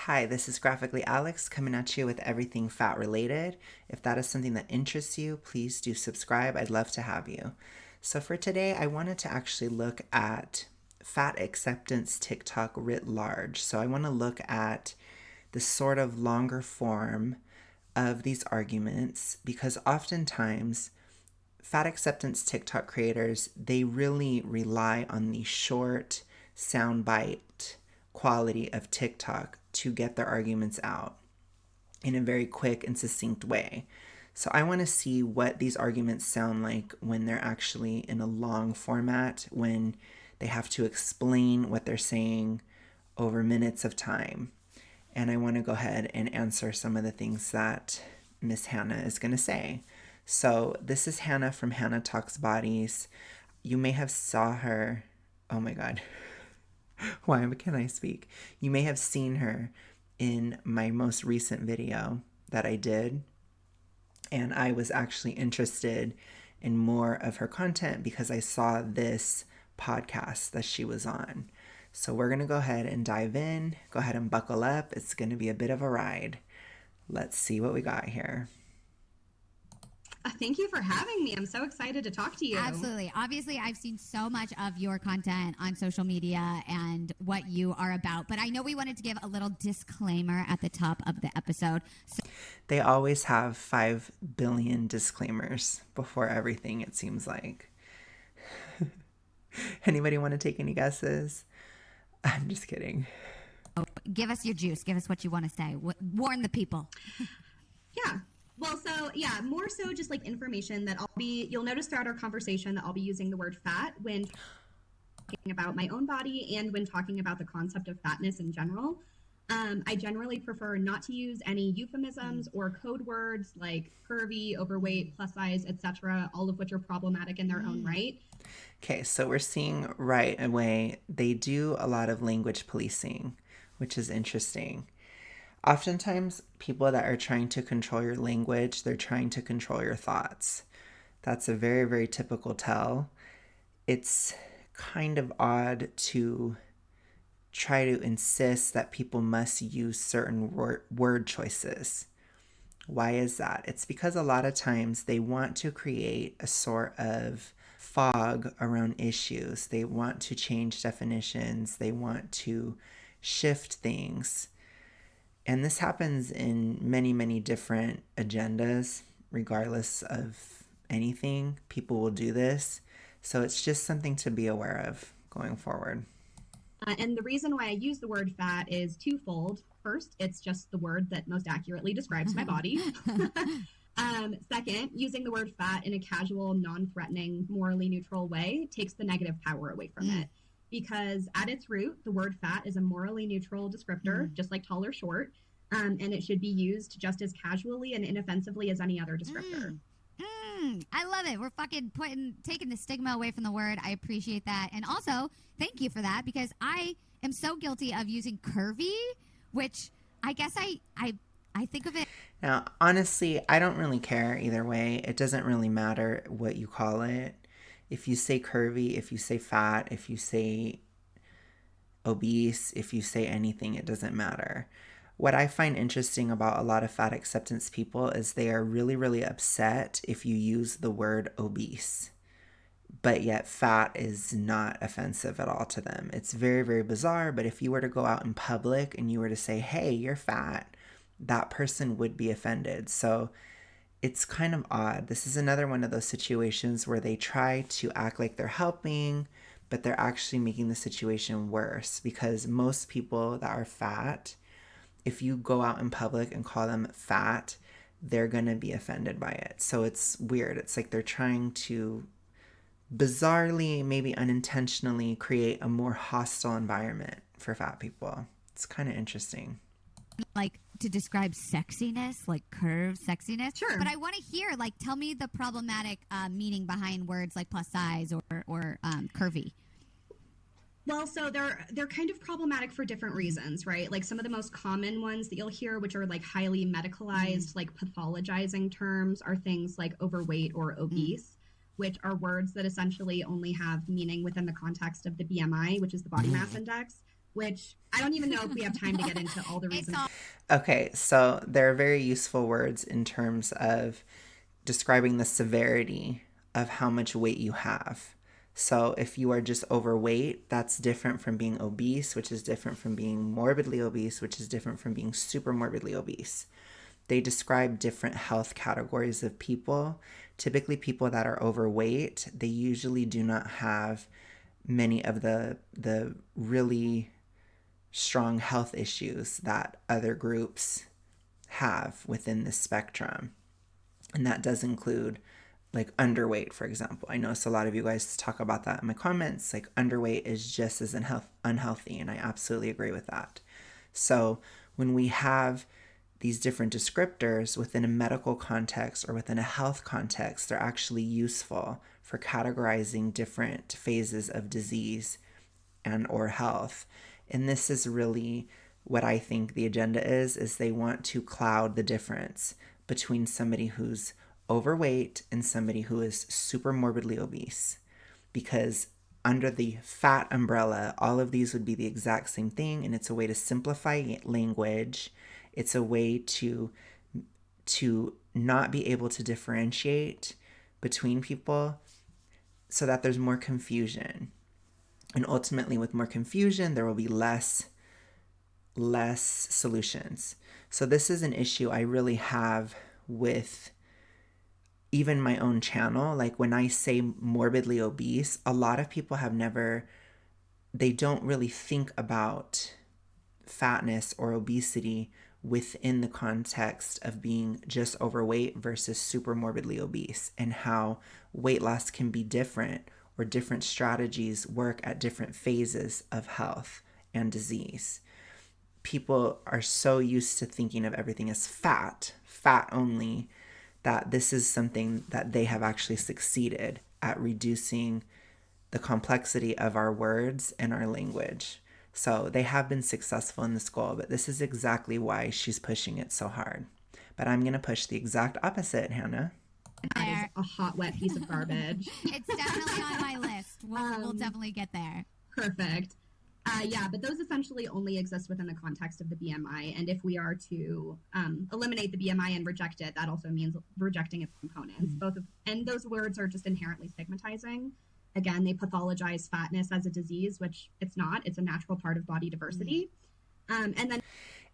Hi, this is Graphically Alex coming at you with everything fat related. If that is something that interests you, please do subscribe. I'd love to have you. So for today, I wanted to actually look at fat acceptance TikTok writ large. So I want to look at the sort of longer form of these arguments because oftentimes fat acceptance TikTok creators, they really rely on the short soundbite quality of TikTok to get their arguments out in a very quick and succinct way. So I want to see what these arguments sound like when they're actually in a long format, when they have to explain what they're saying over minutes of time. And I want to go ahead and answer some of the things that Miss Hannah is going to say. So this is Hannah from HannahTalksBodies. You may have saw her. Oh my God. Why can I speak? You may have seen her in my most recent video that I did. And I was actually interested in more of her content because I saw this podcast that she was on. So we're going to go ahead and dive in. Go ahead and buckle up. It's going to be a bit of a ride. Let's see what we got here. Thank you for having me. I'm so excited to talk to you. Absolutely. Obviously, I've seen so much of your content on social media and what you are about, but I know we wanted to give a little disclaimer at the top of the episode. They always have 5 billion disclaimers before everything, it seems like. Anybody want to take any guesses? I'm just kidding. Give us your juice. Give us what you want to say. Warn the people. Yeah. Well, so yeah, more so just like information that you'll notice throughout our conversation that I'll be using the word fat when talking about my own body and when talking about the concept of fatness in general. I generally prefer not to use any euphemisms or code words like curvy, overweight, plus size, etc., all of which are problematic in their own right. Okay, so we're seeing right away they do a lot of language policing, which is interesting. Oftentimes, people that are trying to control your language, they're trying to control your thoughts. That's a very, very typical tell. It's kind of odd to try to insist that people must use certain word choices. Why is that? It's because a lot of times they want to create a sort of fog around issues. They want to change definitions. They want to shift things. And this happens in many, many different agendas, regardless of anything. People will do this. So it's just something to be aware of going forward. And the reason why I use the word fat is twofold. First, it's just the word that most accurately describes my body. Second, using the word fat in a casual, non-threatening, morally neutral way takes the negative power away from it. Because at its root, the word fat is a morally neutral descriptor, just like tall or short, and it should be used just as casually and inoffensively as any other descriptor. I love it. We're fucking taking the stigma away from the word. I appreciate that. And also, thank you for that because I am so guilty of using curvy, which I guess I think of it. Now, honestly, I don't really care either way. It doesn't really matter what you call it. If you say curvy, if you say fat, if you say obese, if you say anything, it doesn't matter. What I find interesting about a lot of fat acceptance people is they are really, really upset if you use the word obese, but yet fat is not offensive at all to them. It's very, very bizarre, but if you were to go out in public and you were to say, hey, you're fat, that person would be offended. So it's kind of odd. This is another one of those situations where they try to act like they're helping, but they're actually making the situation worse because most people that are fat, if you go out in public and call them fat, they're going to be offended by it. So it's weird. It's like they're trying to bizarrely, maybe unintentionally, create a more hostile environment for fat people. It's kind of interesting. Like to describe sexiness, like curve sexiness. Sure. But I want to hear, like, tell me the problematic meaning behind words like plus size or curvy. Well, so they're kind of problematic for different reasons, right? Like some of the most common ones that you'll hear, which are like highly medicalized, like pathologizing terms, are things like overweight or obese, which are words that essentially only have meaning within the context of the BMI, which is the body mass index, which I don't even know if we have time to get into all the reasons. Okay, so they're very useful words in terms of describing the severity of how much weight you have. So if you are just overweight, that's different from being obese, which is different from being morbidly obese, which is different from being super morbidly obese. They describe different health categories of people. Typically, people that are overweight, they usually do not have many of the really strong health issues that other groups have within this spectrum. And that does include like underweight, for example. I notice a lot of you guys talk about that in my comments. Like underweight is just as unhealthy, and I absolutely agree with that. So when we have these different descriptors within a medical context or within a health context, they're actually useful for categorizing different phases of disease and or health. And this is really what I think the agenda is they want to cloud the difference between somebody who's overweight and somebody who is super morbidly obese. Because under the fat umbrella, all of these would be the exact same thing, and it's a way to simplify language. It's a way to not be able to differentiate between people so that there's more confusion. And ultimately, with more confusion, there will be less solutions. So this is an issue I really have with even my own channel. Like when I say morbidly obese, a lot of people they don't really think about fatness or obesity within the context of being just overweight versus super morbidly obese, and how weight loss can be different, or different strategies work at different phases of health and disease. People are so used to thinking of everything as fat only, that this is something that they have actually succeeded at reducing the complexity of our words and our language. So they have been successful in this goal, but this is exactly why she's pushing it so hard. But I'm going to push the exact opposite, Hannah. That is a hot, wet piece of garbage. It's definitely on my list. We'll definitely get there. Perfect. Yeah, but those essentially only exist within the context of the BMI. And if we are to eliminate the BMI and reject it, that also means rejecting its components. And those words are just inherently stigmatizing. Again, they pathologize fatness as a disease, which it's not. It's a natural part of body diversity. And then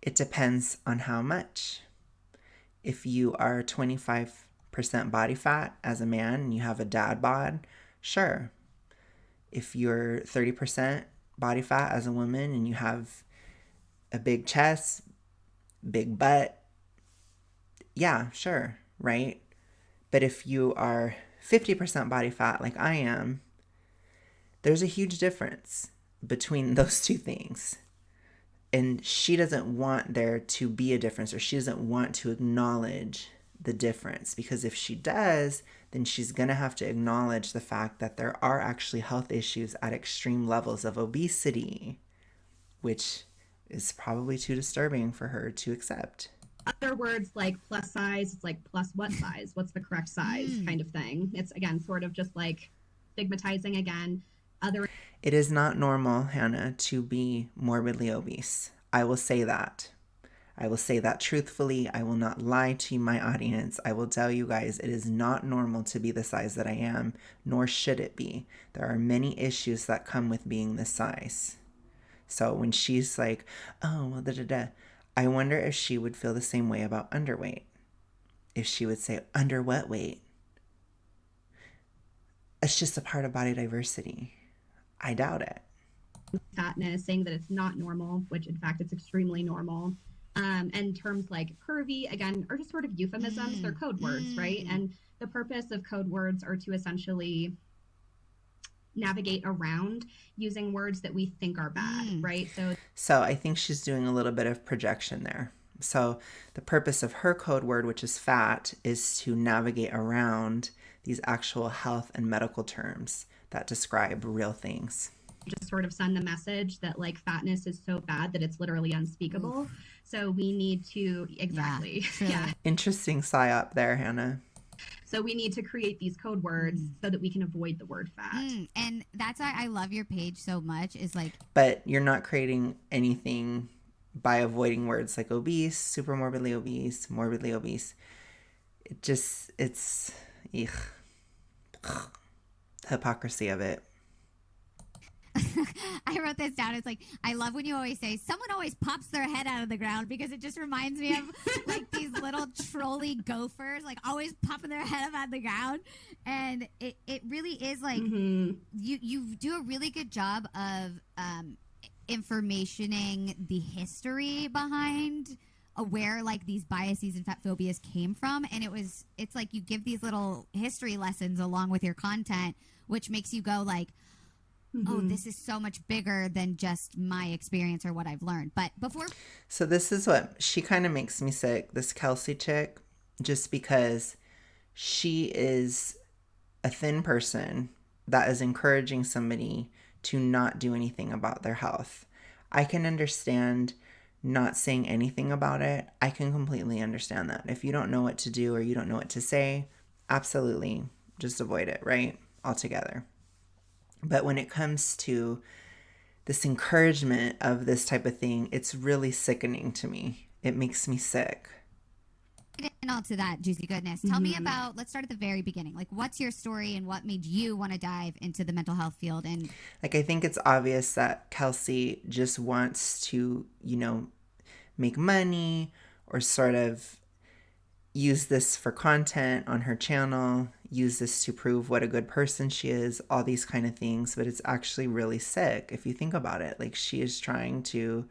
it depends on how much. If you are 25% body fat as a man and you have a dad bod, sure. If you're 30% body fat as a woman and you have a big chest, big butt, yeah, sure, right? But if you are 50% body fat like I am, there's a huge difference between those two things. And she doesn't want there to be a difference, or she doesn't want to acknowledge the difference, because if she does, then she's going to have to acknowledge the fact that there are actually health issues at extreme levels of obesity, which is probably too disturbing for her to accept. Other words like plus size, it's like plus what size? What's the correct size kind of thing. It's, again, sort of just like stigmatizing again. It is not normal, Hannah, to be morbidly obese. I will say that. I will say that truthfully. I will not lie to my audience. I will tell you guys it is not normal to be the size that I am, nor should it be. There are many issues that come with being this size. So when she's like, oh, well, da-da-da, I wonder if she would feel the same way about underweight. If she would say, under what weight? It's just a part of body diversity. I doubt it. Fatness, saying that it's not normal, which in fact it's extremely normal. And terms like curvy, again, are just sort of euphemisms. They're code words, right? And the purpose of code words are to essentially navigate around using words that we think are bad, right? So I think she's doing a little bit of projection there. So the purpose of her code word, which is fat, is to navigate around these actual health and medical terms that describe real things. Just sort of send the message that like fatness is so bad that it's literally unspeakable. So we need to, exactly. Yeah. Interesting psyop there, Hannah. So we need to create these code words so that we can avoid the word fat. And that's why I love your page so much, is like, But you're not creating anything by avoiding words like obese, super morbidly obese, morbidly obese. It's ugh, hypocrisy of it. I wrote this down. It's like, I love when you always say someone always pops their head out of the ground, because it just reminds me of like these little trolley gophers, like always popping their head up out of the ground. And it really is like, you do a really good job of informationing the history behind where like these biases and fat phobias came from. And it's like you give these little history lessons along with your content, which makes you go like, oh, this is so much bigger than just my experience or what I've learned. But before... So this is what, she kind of makes me sick, this Kelsey chick, just because she is a thin person that is encouraging somebody to not do anything about their health. I can understand not saying anything about it. I can completely understand that. If you don't know what to do or you don't know what to say, absolutely just avoid it, right? Altogether. But when it comes to this encouragement of this type of thing, it's really sickening to me. It makes me sick. And all to that juicy goodness. Tell me about, let's start at the very beginning. Like, what's your story and what made you want to dive into the mental health field? And like, I think it's obvious that Kelsey just wants to, make money or sort of use this for content on her channel, use this to prove what a good person she is, all these kind of things. But it's actually really sick if you think about it. Like, she is trying to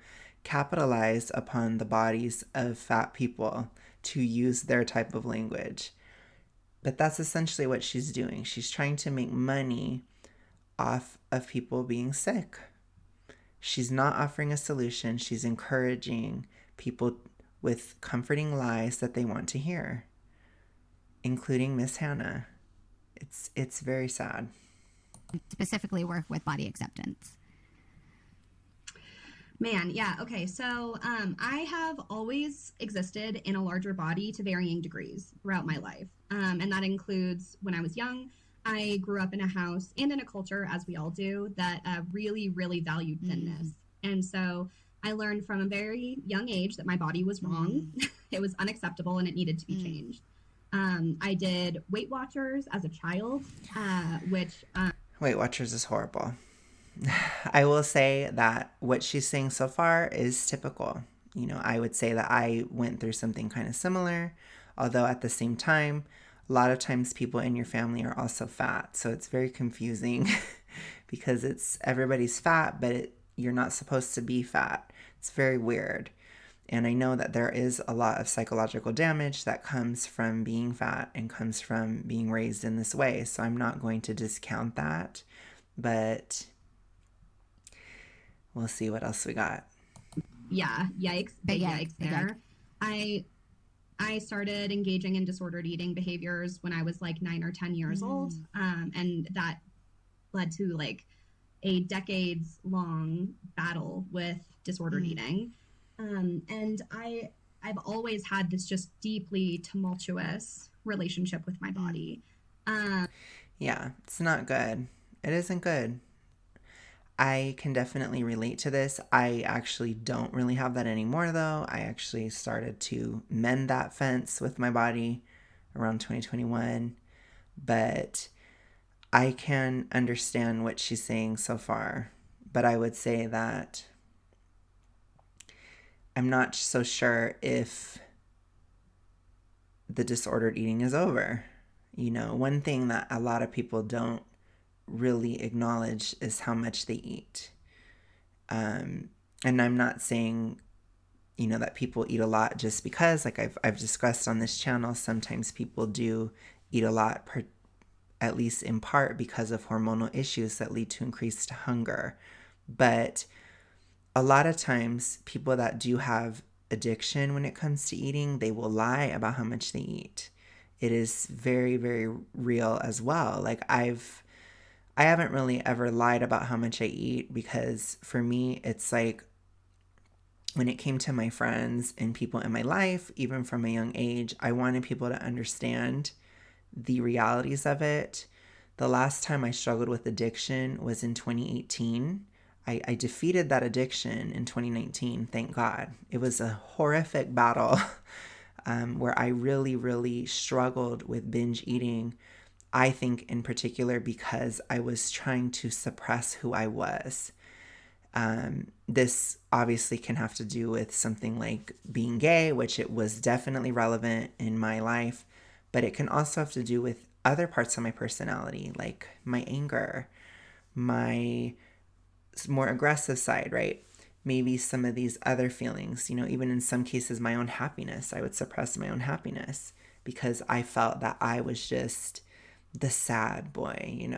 capitalize upon the bodies of fat people to use their type of language. But that's essentially what she's doing. She's trying to make money off of people being sick. She's not offering a solution. She's encouraging people with comforting lies that they want to hear, including Miss Hannah. It's very sad. Specifically work with body acceptance. Man, yeah. Okay. So I have always existed in a larger body to varying degrees throughout my life. And that includes when I was young. I grew up in a house and in a culture, as we all do, that really, really valued thinness. And so I learned from a very young age that my body was wrong. It was unacceptable and it needed to be changed. I did Weight Watchers as a child, which... Weight Watchers is horrible. I will say that what she's saying so far is typical. I would say that I went through something kind of similar, although at the same time, a lot of times people in your family are also fat. So it's very confusing because everybody's fat, but you're not supposed to be fat. It's very weird. And I know that there is a lot of psychological damage that comes from being fat and comes from being raised in this way. So I'm not going to discount that, but we'll see what else we got. Yeah, yikes. Big yikes there. I started engaging in disordered eating behaviors when I was like 9 or 10 years old. And that led to like a decades long battle with disordered eating. And I've always had this just deeply tumultuous relationship with my body. Yeah, it's not good. It isn't good. I can definitely relate to this. I actually don't really have that anymore, though. I actually started to mend that fence with my body around 2021. But I can understand what she's saying so far. But I would say that I'm not so sure if the disordered eating is over. One thing that a lot of people don't really acknowledge is how much they eat. And I'm not saying, that people eat a lot just because, like I've discussed on this channel, sometimes people do eat a lot, at least in part because of hormonal issues that lead to increased hunger. But a lot of times people that do have addiction when it comes to eating, they will lie about how much they eat. It is very, very real as well. Like I haven't really ever lied about how much I eat, because for me, it's like when it came to my friends and people in my life, even from a young age, I wanted people to understand the realities of it. The last time I struggled with addiction was in 2018. I defeated that addiction in 2019, thank God. It was a horrific battle where I really, really struggled with binge eating. I think in particular because I was trying to suppress who I was. This obviously can have to do with something like being gay, which it was definitely relevant in my life, but it can also have to do with other parts of my personality, like my anger, my more aggressive side, right? Maybe some of these other feelings, even in some cases, my own happiness. I would suppress my own happiness because I felt that I was just the sad boy.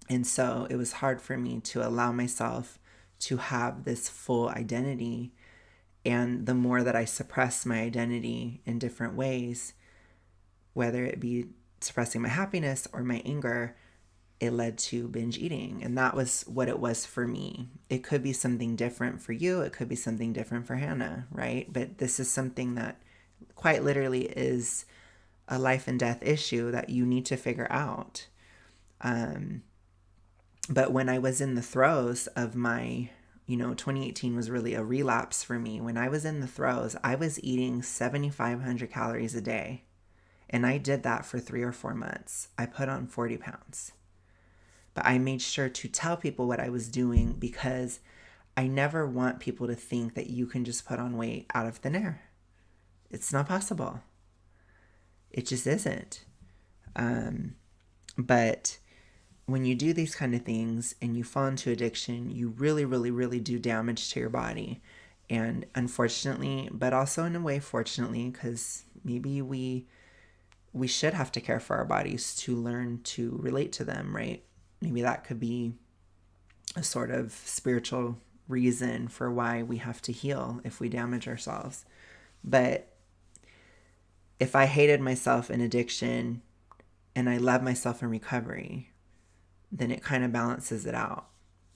And so it was hard for me to allow myself to have this full identity. And the more that I suppress my identity in different ways, whether it be suppressing my happiness or my anger, it led to binge eating. And that was what it was for me. It could be something different for you. It could be something different for Hannah, right? But this is something that quite literally is a life and death issue that you need to figure out. But when I was in the throes of my, 2018 was really a relapse for me. When I was in the throes, I was eating 7,500 calories a day. And I did that for 3 or 4 months. I put on 40 pounds. But I made sure to tell people what I was doing because I never want people to think that you can just put on weight out of thin air. It's not possible. It just isn't. But when you do these kind of things and you fall into addiction, you really, really, really do damage to your body. And unfortunately, but also in a way, fortunately, because maybe we should have to care for our bodies to learn to relate to them, right? Maybe that could be a sort of spiritual reason for why we have to heal if we damage ourselves. But if I hated myself in addiction and I love myself in recovery, then it kind of balances it out,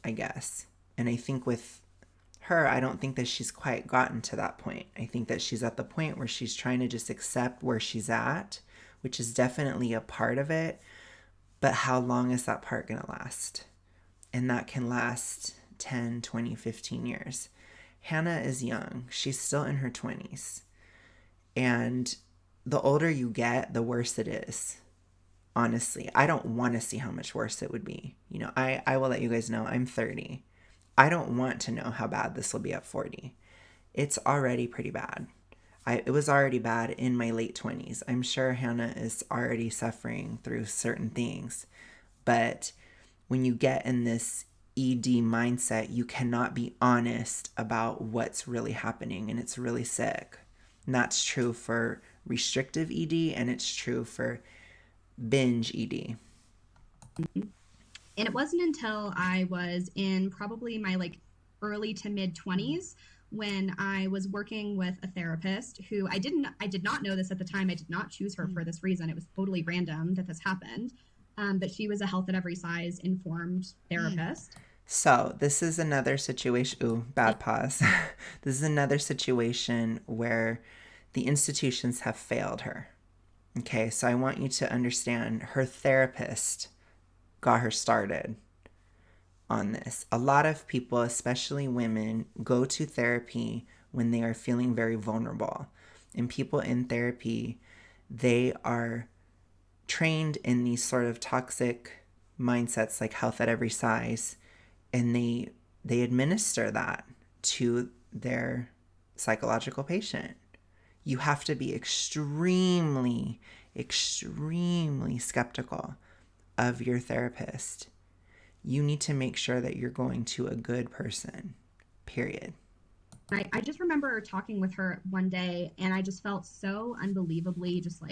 I guess. And I think with her, I don't think that she's quite gotten to that point. I think that she's at the point where she's trying to just accept where she's at, which is definitely a part of it. But how long is that part going to last? And that can last 10, 20, 15 years. Hannah is young. She's still in her 20s. And the older you get, the worse it is. Honestly, I don't want to see how much worse it would be. I will let you guys know I'm 30. I don't want to know how bad this will be at 40. It's already pretty bad. It was already bad in my late 20s. I'm sure Hannah is already suffering through certain things. But when you get in this ED mindset, you cannot be honest about what's really happening, and it's really sick. And that's true for restrictive ED, and it's true for binge ED. And it wasn't until I was in probably my early to mid 20s when I was working with a therapist who I did not know this at the time. I did not choose her for this reason. It was totally random that this happened. But she was a health at every size informed therapist. So this is another situation. Ooh, bad pause. This is another situation where the institutions have failed her. Okay, so I want you to understand her therapist got her started on this. A lot of people, especially women, go to therapy when they are feeling very vulnerable. And people in therapy, they are trained in these sort of toxic mindsets like health at every size, and they administer that to their psychological patient. You have to be extremely, extremely skeptical of your therapist. You need to make sure that you're going to a good person, period. I just remember talking with her one day, and I just felt so unbelievably just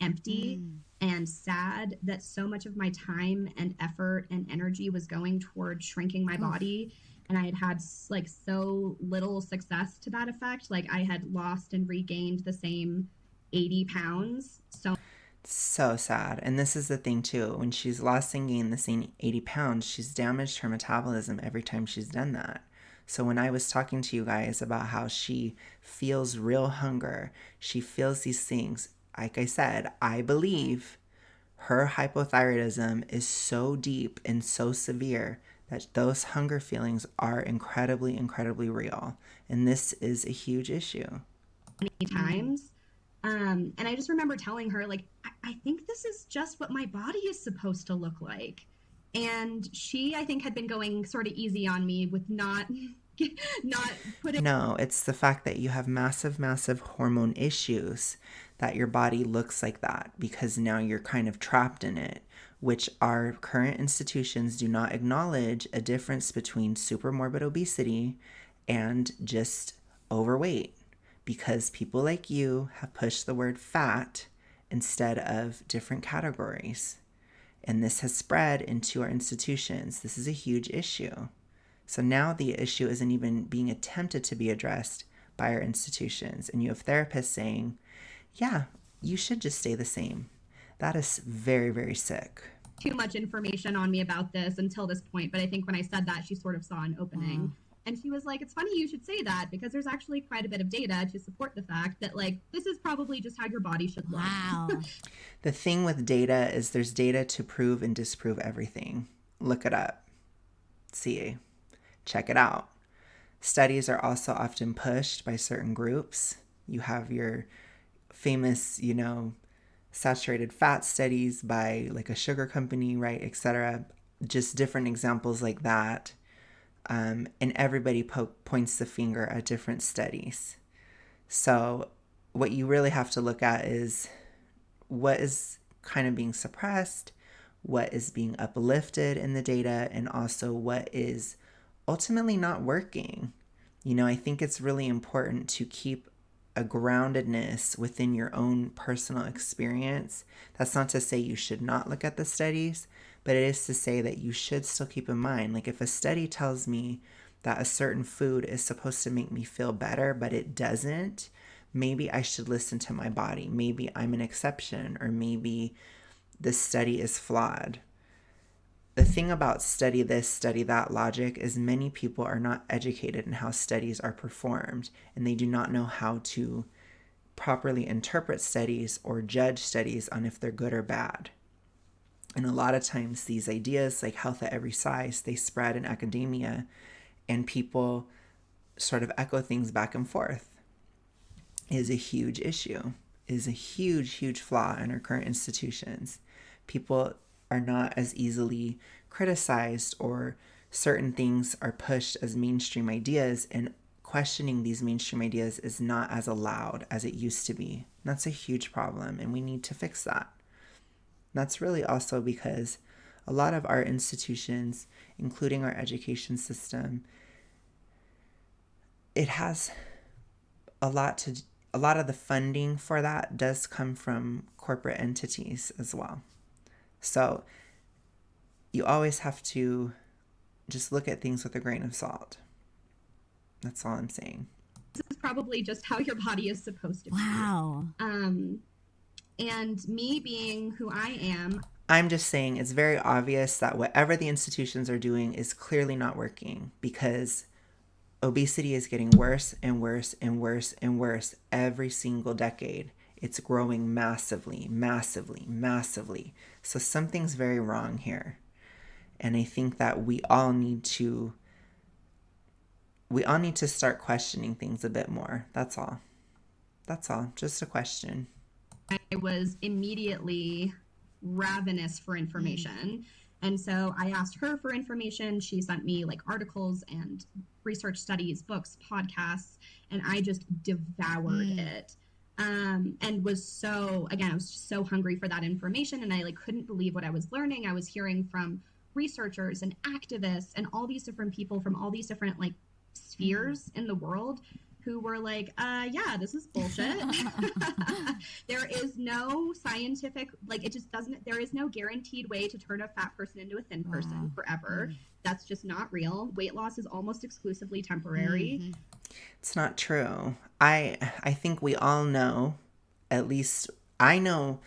empty and sad that so much of my time and effort and energy was going toward shrinking my body. And I had so little success to that effect. I had lost and regained the same 80 pounds. So sad. And this is the thing too. When she's lost and gained the same 80 pounds, she's damaged her metabolism every time she's done that. So when I was talking to you guys about how she feels real hunger, she feels these things, like I said, I believe her hypothyroidism is so deep and so severe that those hunger feelings are incredibly, incredibly real. And this is a huge issue. Many times. And I just remember telling her, like, I think this is just what my body is supposed to look like. And she, I think, had been going sort of easy on me with not putting. No, it's the fact that you have massive, massive hormone issues that your body looks like that because now you're kind of trapped in it, which our current institutions do not acknowledge a difference between supermorbid obesity and just overweight, because people like you have pushed the word fat instead of different categories. And this has spread into our institutions. This is a huge issue. So now the issue isn't even being attempted to be addressed by our institutions. And you have therapists saying, yeah, you should just stay the same. That is very, very sick. Too much information on me about this until this point. But I think when I said that, she sort of saw an opening. And she was like, it's funny you should say that because there's actually quite a bit of data to support the fact that, like, this is probably just how your body should look. Wow. The thing with data is there's data to prove and disprove everything. Look it up. See. Check it out. Studies are also often pushed by certain groups. You have your famous, saturated fat studies by like a sugar company, right, etc. Just different examples like that. And everybody points the finger at different studies. So what you really have to look at is what is kind of being suppressed, what is being uplifted in the data, and also what is ultimately not working. I think it's really important to keep a groundedness within your own personal experience. That's not to say you should not look at the studies, but it is to say that you should still keep in mind, like if a study tells me that a certain food is supposed to make me feel better, but it doesn't, maybe I should listen to my body. Maybe I'm an exception, or maybe this study is flawed. The thing about study this, study that logic is many people are not educated in how studies are performed, and they do not know how to properly interpret studies or judge studies on if they're good or bad. And a lot of times these ideas like health at every size, they spread in academia and people sort of echo things back and forth. It is a huge issue. It is a huge, huge flaw in our current institutions. People are not as easily criticized, or certain things are pushed as mainstream ideas, and questioning these mainstream ideas is not as allowed as it used to be. And that's a huge problem, and we need to fix that. That's really also because a lot of our institutions, including our education system, it has a lot of the funding for that does come from corporate entities as well. So you always have to just look at things with a grain of salt. That's all I'm saying. This is probably just how your body is supposed to be. Wow. And me being who I am, I'm just saying it's very obvious that whatever the institutions are doing is clearly not working, because obesity is getting worse and worse and worse and worse every single decade. It's growing massively, massively, massively. So something's very wrong here. And I think that we all need to start questioning things a bit more. That's all. Just a question. I was immediately ravenous for information. And so I asked her for information. She sent me like articles and research studies, books, podcasts, and I just devoured it. And was so, again, I was just so hungry for that information, and I like couldn't believe what I was learning. I was hearing from researchers and activists and all these different people from all these different like spheres in the world who were like, yeah, this is bullshit. There is no scientific, like, it just doesn't, there is no guaranteed way to turn a fat person into a thin person forever. That's just not real. Weight loss is almost exclusively temporary. It's not true. I think we all know, at least I know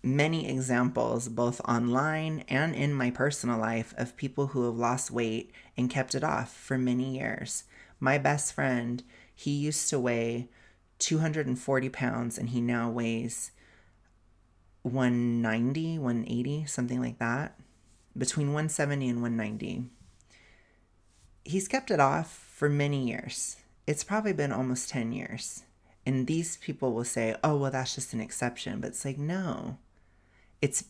many examples both online and in my personal life of people who have lost weight and kept it off for many years. My best friend, he used to weigh 240 pounds and he now weighs 190, 180, something like that. Between 170 and 190. He's kept it off for many years. It's probably been almost 10 years. And these people will say, oh, well, that's just an exception. But it's like, no. It's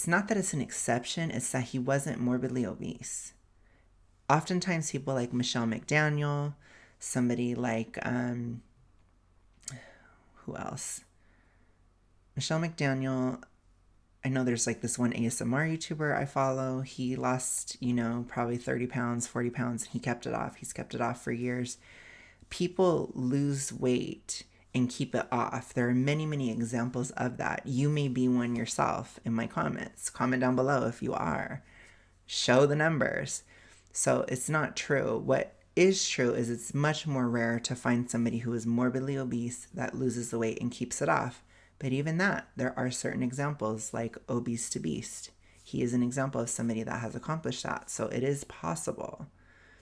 not that it's an exception. It's that he wasn't morbidly obese. Oftentimes people like Michelle McDaniel, somebody like, who else? Michelle McDaniel, I know there's like this one ASMR YouTuber I follow. He lost, probably 30 pounds, 40 pounds. He kept it off. He's kept it off for years. People lose weight and keep it off. There are many, many examples of that. You may be one yourself in my comments. Comment down below if you are. Show the numbers. So it's not true. What is true is it's much more rare to find somebody who is morbidly obese that loses the weight and keeps it off. But even that, there are certain examples like Obese to Beast. He is an example of somebody that has accomplished that. So it is possible.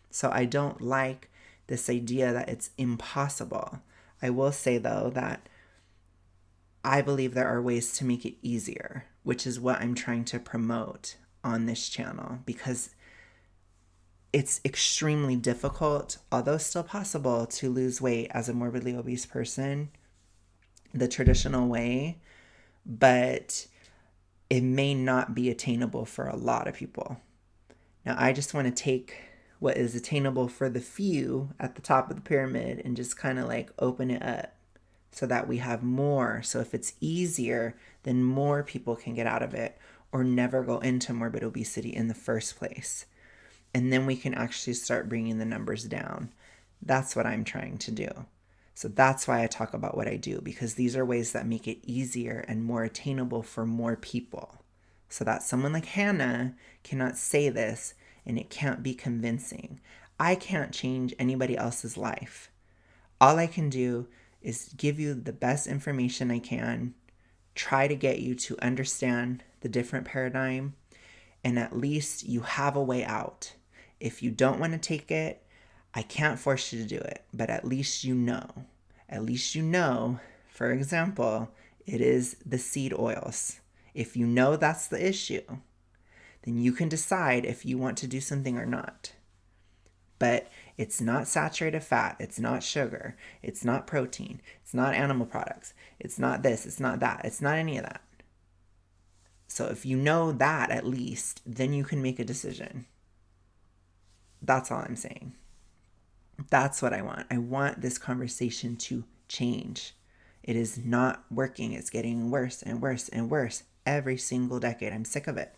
So I don't like this idea that it's impossible. I will say, though, that I believe there are ways to make it easier, which is what I'm trying to promote on this channel, because it's extremely difficult, although still possible, to lose weight as a morbidly obese person the traditional way, but it may not be attainable for a lot of people. Now, I just want to take what is attainable for the few at the top of the pyramid and just kind of like open it up so that we have more. So if it's easier, then more people can get out of it or never go into morbid obesity in the first place. And then we can actually start bringing the numbers down. That's what I'm trying to do. So that's why I talk about what I do, because these are ways that make it easier and more attainable for more people. So that someone like Hannah cannot say this and it can't be convincing. I can't change anybody else's life. All I can do is give you the best information I can, try to get you to understand the different paradigm, and at least you have a way out. If you don't want to take it, I can't force you to do it, but at least you know. At least you know, for example, it is the seed oils. If you know that's the issue, then you can decide if you want to do something or not. But it's not saturated fat, it's not sugar, it's not protein, it's not animal products, it's not this, it's not that, it's not any of that. So if you know that at least, then you can make a decision. That's all I'm saying. That's what I want. I want this conversation to change. It is not working. It's getting worse and worse and worse every single decade. I'm sick of it.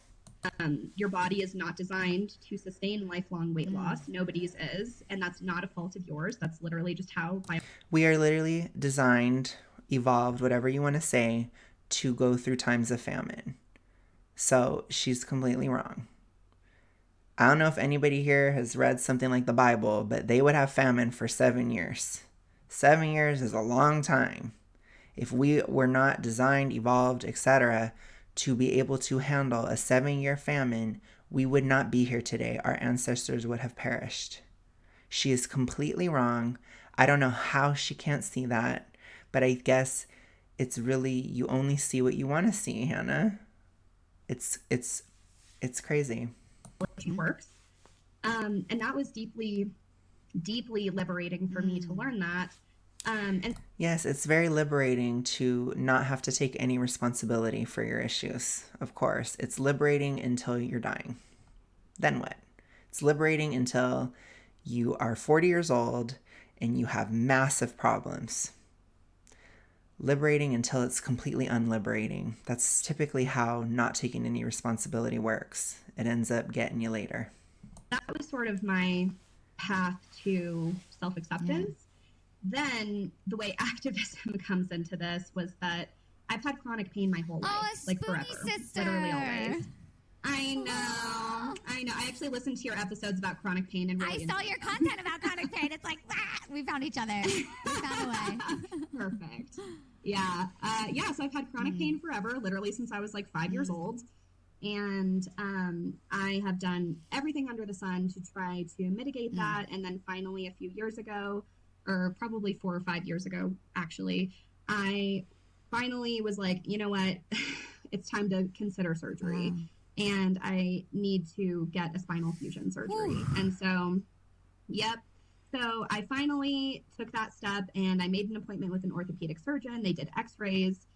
Your body is not designed to sustain lifelong weight loss. Nobody's is. And that's not a fault of yours. That's literally just how we are literally designed, evolved, whatever you want to say, to go through times of famine. So she's completely wrong. I don't know if anybody here has read something like the Bible, but they would have famine for 7 years. 7 years is a long time. If we were not designed, evolved, etc., to be able to handle a 7-year famine, we would not be here today. Our ancestors would have perished. She is completely wrong. I don't know how she can't see that, but I guess it's really, you only see what you want to see, Hannah. It's crazy. Works. And that was deeply liberating for me to learn that. And yes, it's very liberating to not have to take any responsibility for your issues. Of course, it's liberating until you're dying. Then what? It's liberating until you are 40 years old and you have massive problems. Liberating until it's completely unliberating. That's typically how not taking any responsibility works. It ends up getting you later. That was sort of my path to self-acceptance. Yeah. Then the way activism comes into this was that I've had chronic pain my whole life, like forever, sister. Literally always. I know. I actually listened to your episodes about chronic pain and really I saw your content about chronic pain. It's like, we found each other. We found a way. Perfect. Yeah. So I've had chronic pain forever, literally since I was like 5 years old. And I have done everything under the sun to try to mitigate that. And then finally, a few years ago, or probably 4 or 5 years ago, actually, I finally was like, you know what? it's time to consider surgery. And I need to get a spinal fusion surgery. And so, yep. So I finally took that step and I made an appointment with an orthopedic surgeon. They did x-rays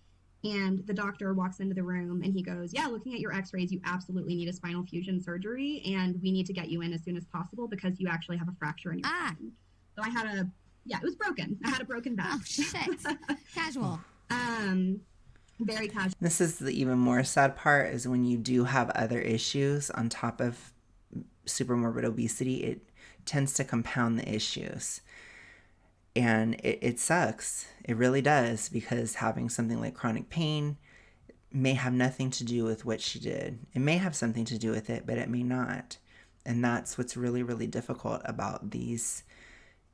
and the doctor walks into the room and he goes, yeah, looking at your x-rays, you absolutely need a spinal fusion surgery and we need to get you in as soon as possible because you actually have a fracture in your spine. So I had it was broken. I had a broken back. Oh, shit. Casual. Very casual. This is the even more sad part is when you do have other issues on top of supermorbid obesity, it tends to compound the issues. And it sucks. It really does, because having something like chronic pain may have nothing to do with what she did. It may have something to do with it, but it may not. And that's what's really, really difficult about these,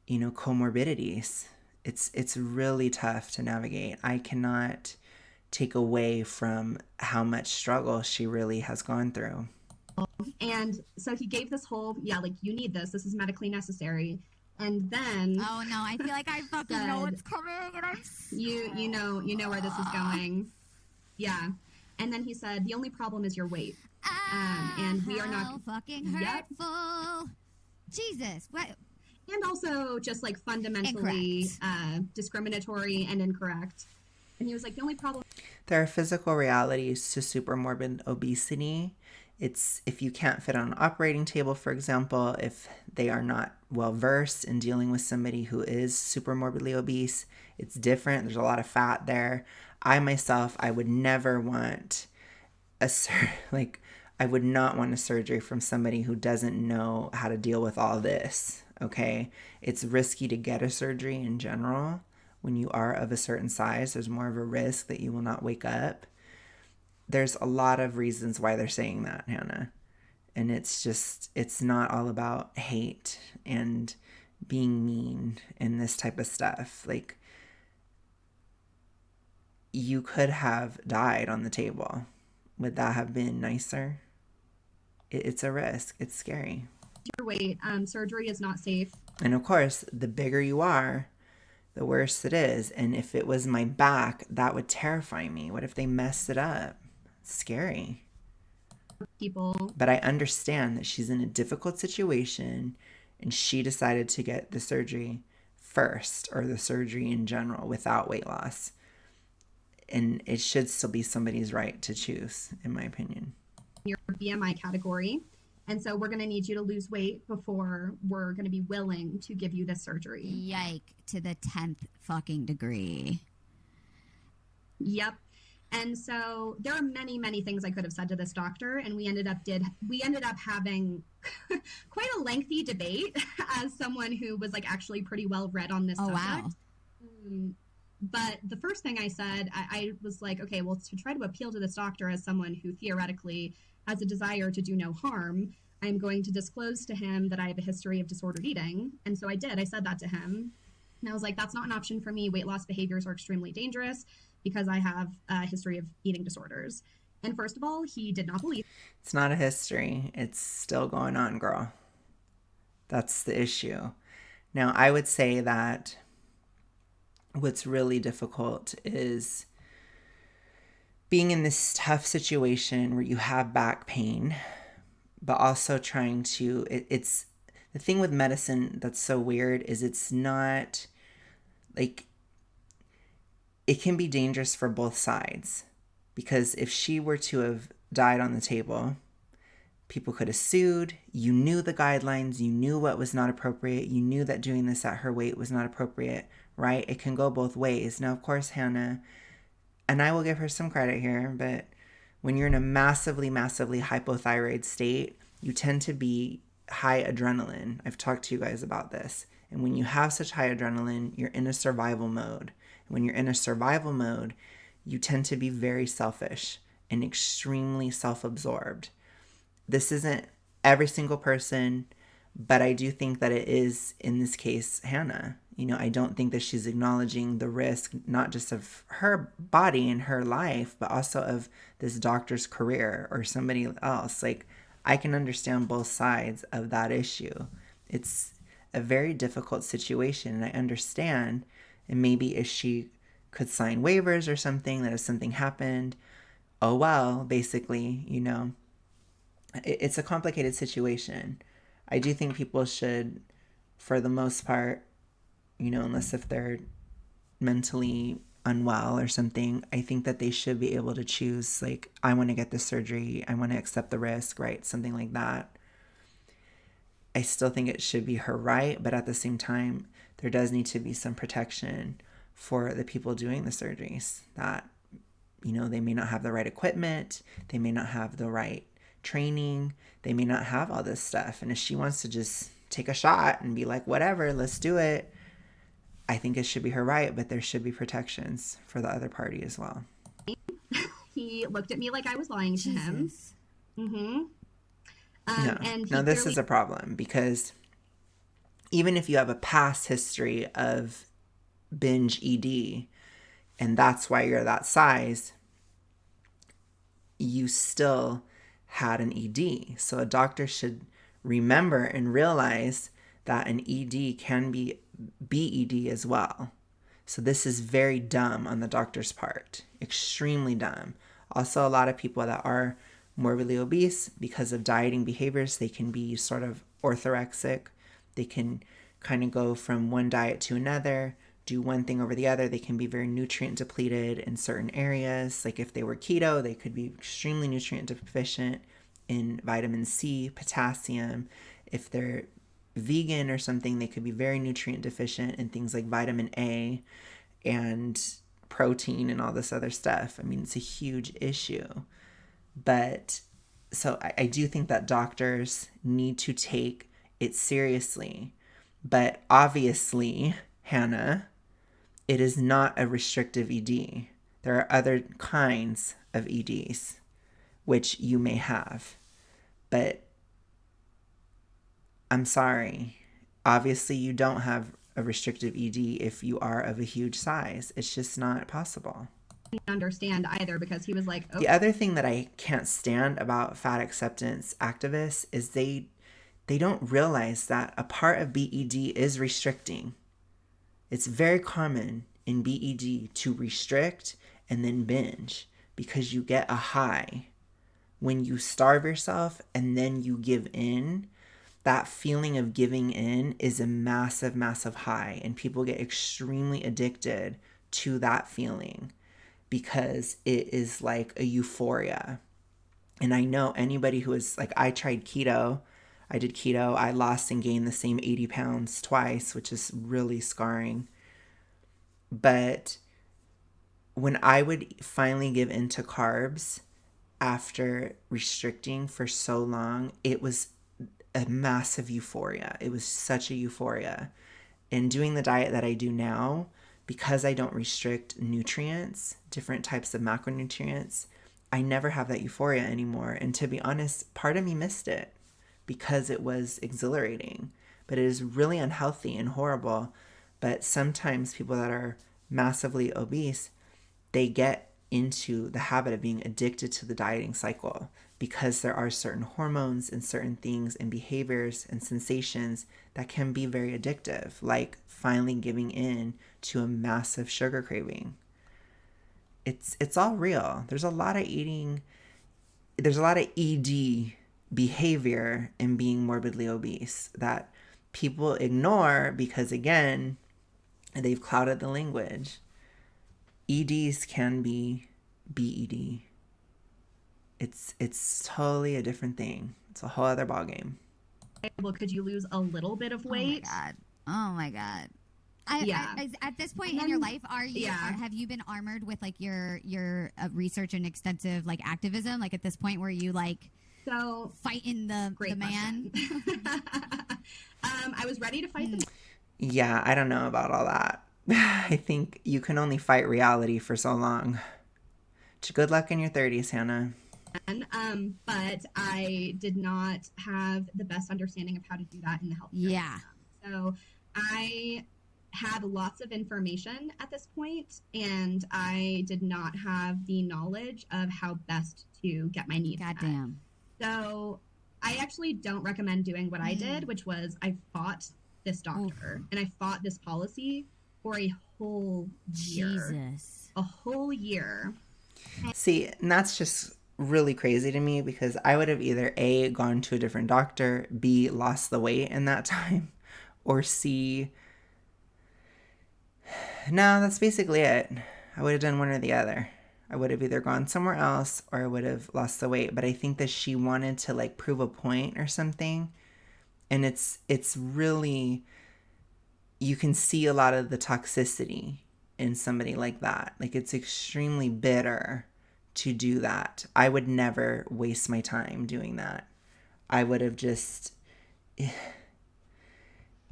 comorbidities. It's really tough to navigate. I cannot take away from how much struggle she really has gone through. And so he gave this whole, you need this. This is medically necessary. And then, oh no, I feel like I fucking know what's coming, and I'm you know where this is going. Yeah. And then he said, the only problem is your weight. And we are not fucking hurtful. Jesus, what? And also just like fundamentally discriminatory and incorrect. And he was like, the only problem. There are physical realities to supermorbid obesity. It's if you can't fit on an operating table, for example, if they are not well versed in dealing with somebody who is supermorbidly obese, it's different. There's a lot of fat there. I would never want I would not want a surgery from somebody who doesn't know how to deal with all this. Okay. It's risky to get a surgery in general. When you are of a certain size, there's more of a risk that you will not wake up. There's a lot of reasons why they're saying that, Hannah. And it's not all about hate and being mean and this type of stuff. Like, you could have died on the table. Would that have been nicer? It's a risk. It's scary. Your weight, surgery is not safe. And of course, the bigger you are, the worse it is. And if it was my back, that would terrify me. What if they messed it up? It's scary. People. But I understand that she's in a difficult situation and she decided to get the surgery first, or the surgery in general, without weight loss. And it should still be somebody's right to choose, in my opinion. Your BMI category. And so we're going to need you to lose weight before we're going to be willing to give you this surgery. Yike, to the 10th fucking degree. Yep. And so there are many, many things I could have said to this doctor, and we ended up having quite a lengthy debate as someone who was like actually pretty well read on this subject. Wow. But the first thing I said, I was like, okay, well, to try to appeal to this doctor as someone who theoretically has a desire to do no harm, I'm going to disclose to him that I have a history of disordered eating. And so I did. I said that to him. And I was like, that's not an option for me. Weight loss behaviors are extremely dangerous because I have a history of eating disorders. And first of all, he did not believe. It's not a history. It's still going on, girl. That's the issue. Now, I would say that what's really difficult is being in this tough situation where you have back pain, but also trying to, it's the thing with medicine that's so weird is it's not like, it can be dangerous for both sides, because if she were to have died on the table, people could have sued. You knew the guidelines, you knew what was not appropriate, you knew that doing this at her weight was not appropriate, right? It can go both ways. Now, of course, Hannah, and I will give her some credit here, but when you're in a massively, massively hypothyroid state, you tend to be high adrenaline. I've talked to you guys about this. And when you have such high adrenaline, you're in a survival mode. When you're in a survival mode, you tend to be very selfish and extremely self-absorbed. This isn't every single person, but I do think that it is, in this case, Hannah. I don't think that she's acknowledging the risk, not just of her body and her life, but also of this doctor's career or somebody else. Like, I can understand both sides of that issue. It's a very difficult situation, and I understand. And maybe if she could sign waivers or something, that if something happened, oh well, basically, you know. It's a complicated situation. I do think people should, for the most part, you know, unless if they're mentally unwell or something, I think that they should be able to choose, like, I want to get this surgery, I want to accept the risk, right? Something like that. I still think it should be her right, but at the same time, there does need to be some protection for the people doing the surgeries that, you know, they may not have the right equipment, they may not have the right training, they may not have all this stuff. And if she wants to just take a shot and be like, whatever, let's do it, I think it should be her right, but there should be protections for the other party as well. He looked at me like I was lying to him. Mm-hmm. No, And no, this is a problem because even if you have a past history of binge ED and that's why you're that size, you still had an ED. So a doctor should remember and realize that an ED can be BED as well. So this is very dumb on the doctor's part, extremely dumb. Also, a lot of people that are morbidly obese, because of dieting behaviors, they can be sort of orthorexic. They can kind of go from one diet to another, do one thing over the other. They can be very nutrient depleted in certain areas. Like if they were keto, they could be extremely nutrient deficient in vitamin C, potassium. If they're vegan or something, they could be very nutrient deficient in things like vitamin A and protein and all this other stuff. I mean, it's a huge issue. But so I do think that doctors need to take it seriously. But obviously, Hannah, it is not a restrictive ED. There are other kinds of EDs which you may have. But I'm sorry. Obviously, you don't have a restrictive ED if you are of a huge size. It's just not possible. Understand either because he was like, oh. The other thing that I can't stand about fat acceptance activists is they don't realize that a part of BED is restricting. It's very common in BED to restrict and then binge because you get a high. When you starve yourself and then you give in, that feeling of giving in is a massive, massive high. And people get extremely addicted to that feeling because it is like a euphoria. And I know anybody who is like, I tried keto. I did keto. I lost and gained the same 80 pounds twice, which is really scarring. But when I would finally give into carbs after restricting for so long, it was a massive euphoria. It was such a euphoria. And doing the diet that I do now, because I don't restrict nutrients, different types of macronutrients, I never have that euphoria anymore. And to be honest, part of me missed it because it was exhilarating. But it is really unhealthy and horrible. But sometimes people that are massively obese, they get into the habit of being addicted to the dieting cycle because there are certain hormones and certain things and behaviors and sensations that can be very addictive, like finally giving in to a massive sugar craving. It's all real. There's a lot of ED behavior in being morbidly obese that people ignore because, again, they've clouded the language. EDs can be BED. It's totally a different thing. It's a whole other ballgame. Well, could you lose a little bit of weight? Oh my God. At this point in your life, have you been armored with like your research and extensive like activism? Like at this point, were you like fighting the man? I was ready to fight the. Yeah, I don't know about all that. I think you can only fight reality for so long. Good luck in your 30s, Hannah. But I did not have the best understanding of how to do that in the healthcare system. So I had lots of information at this point, and I did not have the knowledge of how best to get my needs met. Goddamn. So I actually don't recommend doing what I did, which was I fought this doctor and I fought this policy for a whole year. Jesus. A whole year. See, and that's just really crazy to me because I would have either A, gone to a different doctor, B, lost the weight in that time, or C, no, that's basically it. I would have done one or the other. I would have either gone somewhere else or I would have lost the weight. But I think that she wanted to like prove a point or something. And it's really, you can see a lot of the toxicity in somebody like that. Like it's extremely bitter to do that. I would never waste my time doing that. I would have just,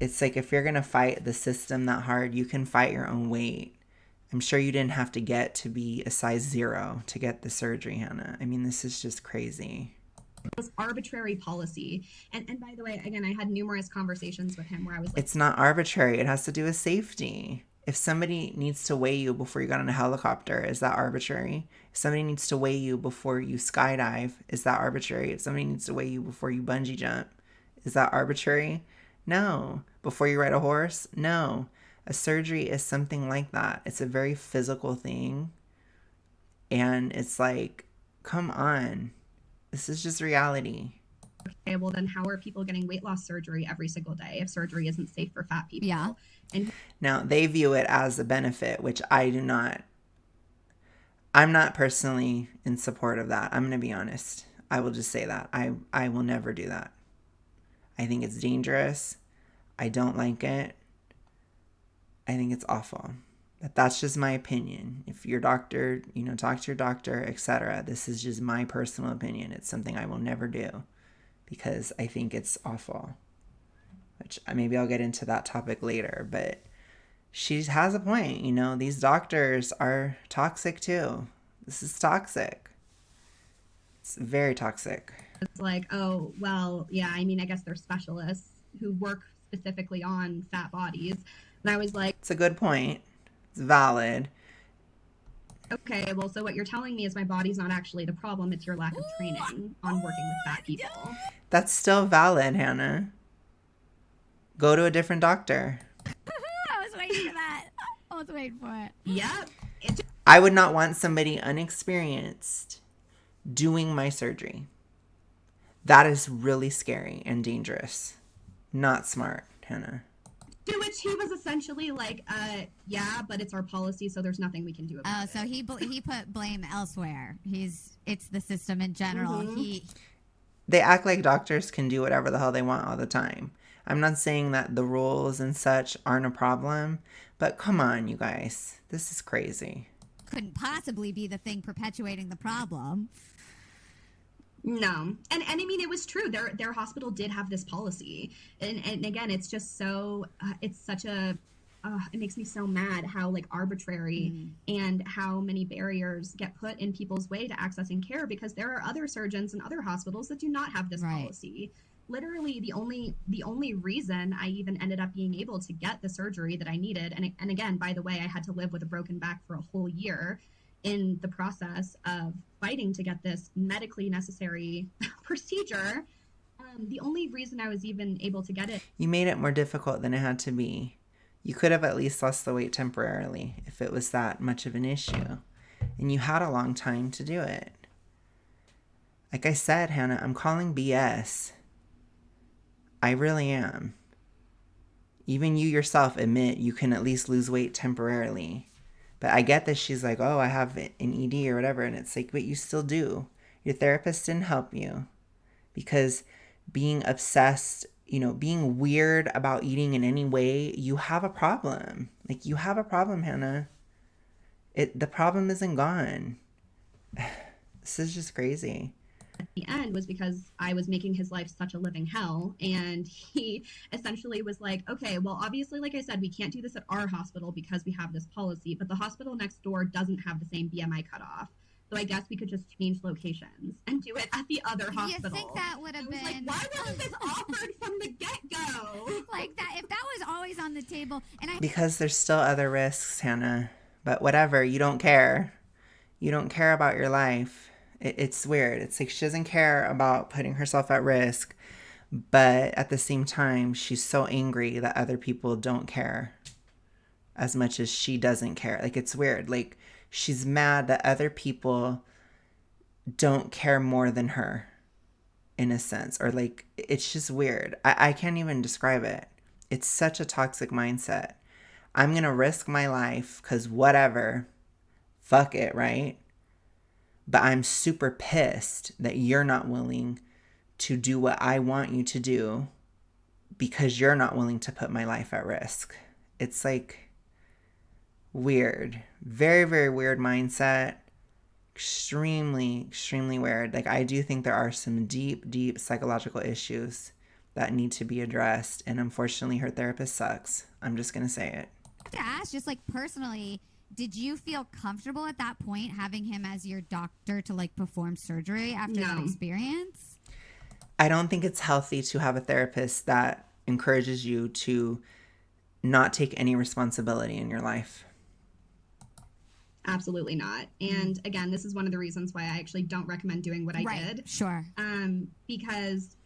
it's like if you're going to fight the system that hard, you can fight your own weight. I'm sure you didn't have to get to be a size 0 to get the surgery, Hannah. I mean, this is just crazy. This arbitrary policy. And by the way, again, I had numerous conversations with him where I was like, it's not arbitrary. It has to do with safety. If somebody needs to weigh you before you got on a helicopter, is that arbitrary? If somebody needs to weigh you before you skydive, is that arbitrary? If somebody needs to weigh you before you bungee jump, is that arbitrary? No. Before you ride a horse? No. A surgery is something like that. It's a very physical thing. And it's like, come on. This is just reality. Okay, well then how are people getting weight loss surgery every single day if surgery isn't safe for fat people? Yeah. And now they view it as a benefit, which I do not. I'm not personally in support of that. I'm going to be honest. I will just say that. I will never do that. I think it's dangerous. I don't like it. I think it's awful. But that's just my opinion. If your doctor, talk to your doctor, etc. This is just my personal opinion. It's something I will never do because I think it's awful. Which maybe I'll get into that topic later. But she has a point. These doctors are toxic too. This is toxic. It's very toxic. It's like, oh, well, yeah, I mean, I guess they're specialists who work specifically on fat bodies. And I was like, it's a good point. It's valid. Okay, well, so what you're telling me is my body's not actually the problem. It's your lack of training on working with fat people. That's still valid, Hannah. Go to a different doctor. I was waiting for that. I was waiting for it. Yep. I would not want somebody unexperienced doing my surgery. That is really scary and dangerous. Not smart, Hannah. To which he was essentially like, yeah, but it's our policy, so there's nothing we can do about it. So he put blame elsewhere. It's the system in general. Mm-hmm. They act like doctors can do whatever the hell they want all the time. I'm not saying that the rules and such aren't a problem, but come on, you guys. This is crazy. Couldn't possibly be the thing perpetuating the problem. No. And I mean, it was true. Their hospital did have this policy. And again, it's just so, it's such a, it makes me so mad how like arbitrary and how many barriers get put in people's way to accessing care because there are other surgeons and other hospitals that do not have this policy. Literally the only reason I even ended up being able to get the surgery that I needed. And again, by the way, I had to live with a broken back for a whole year in the process of fighting to get this medically necessary procedure. The only reason I was even able to get it. You made it more difficult than it had to be. You could have at least lost the weight temporarily if it was that much of an issue. And you had a long time to do it. Like I said, Hannah, I'm calling BS. I really am. Even you yourself admit you can at least lose weight temporarily. But I get that she's like, oh, I have an ED or whatever. And it's like, but you still do. Your therapist didn't help you. Because being obsessed, being weird about eating in any way, you have a problem. Like, you have a problem, Hannah. The problem isn't gone. This is just crazy. At the end was because I was making his life such a living hell. And he essentially was like, okay, well, obviously, like I said, we can't do this at our hospital because we have this policy, but the hospital next door doesn't have the same BMI cutoff. So I guess we could just change locations and do it at the other hospital. You think that would have been... like, why wasn't this offered from the get-go? Like that, if that was always on the table. Because there's still other risks, Hannah. But whatever, you don't care. You don't care about your life. It's weird. It's like she doesn't care about putting herself at risk, but at the same time, she's so angry that other people don't care as much as she doesn't care. Like, it's weird. Like, she's mad that other people don't care more than her, in a sense. Or, like, it's just weird. I can't even describe it. It's such a toxic mindset. I'm going to risk my life because whatever, fuck it, right? But I'm super pissed that you're not willing to do what I want you to do because you're not willing to put my life at risk. It's like weird. Very, very weird mindset. Extremely, extremely weird. Like, I do think there are some deep, deep psychological issues that need to be addressed. And unfortunately, her therapist sucks. I'm just going to say it. I have to ask, just like personally, did you feel comfortable at that point having him as your doctor to like perform surgery after that experience? I don't think it's healthy to have a therapist that encourages you to not take any responsibility in your life. Absolutely not. And again, this is one of the reasons why I actually don't recommend doing what I did. Sure. Because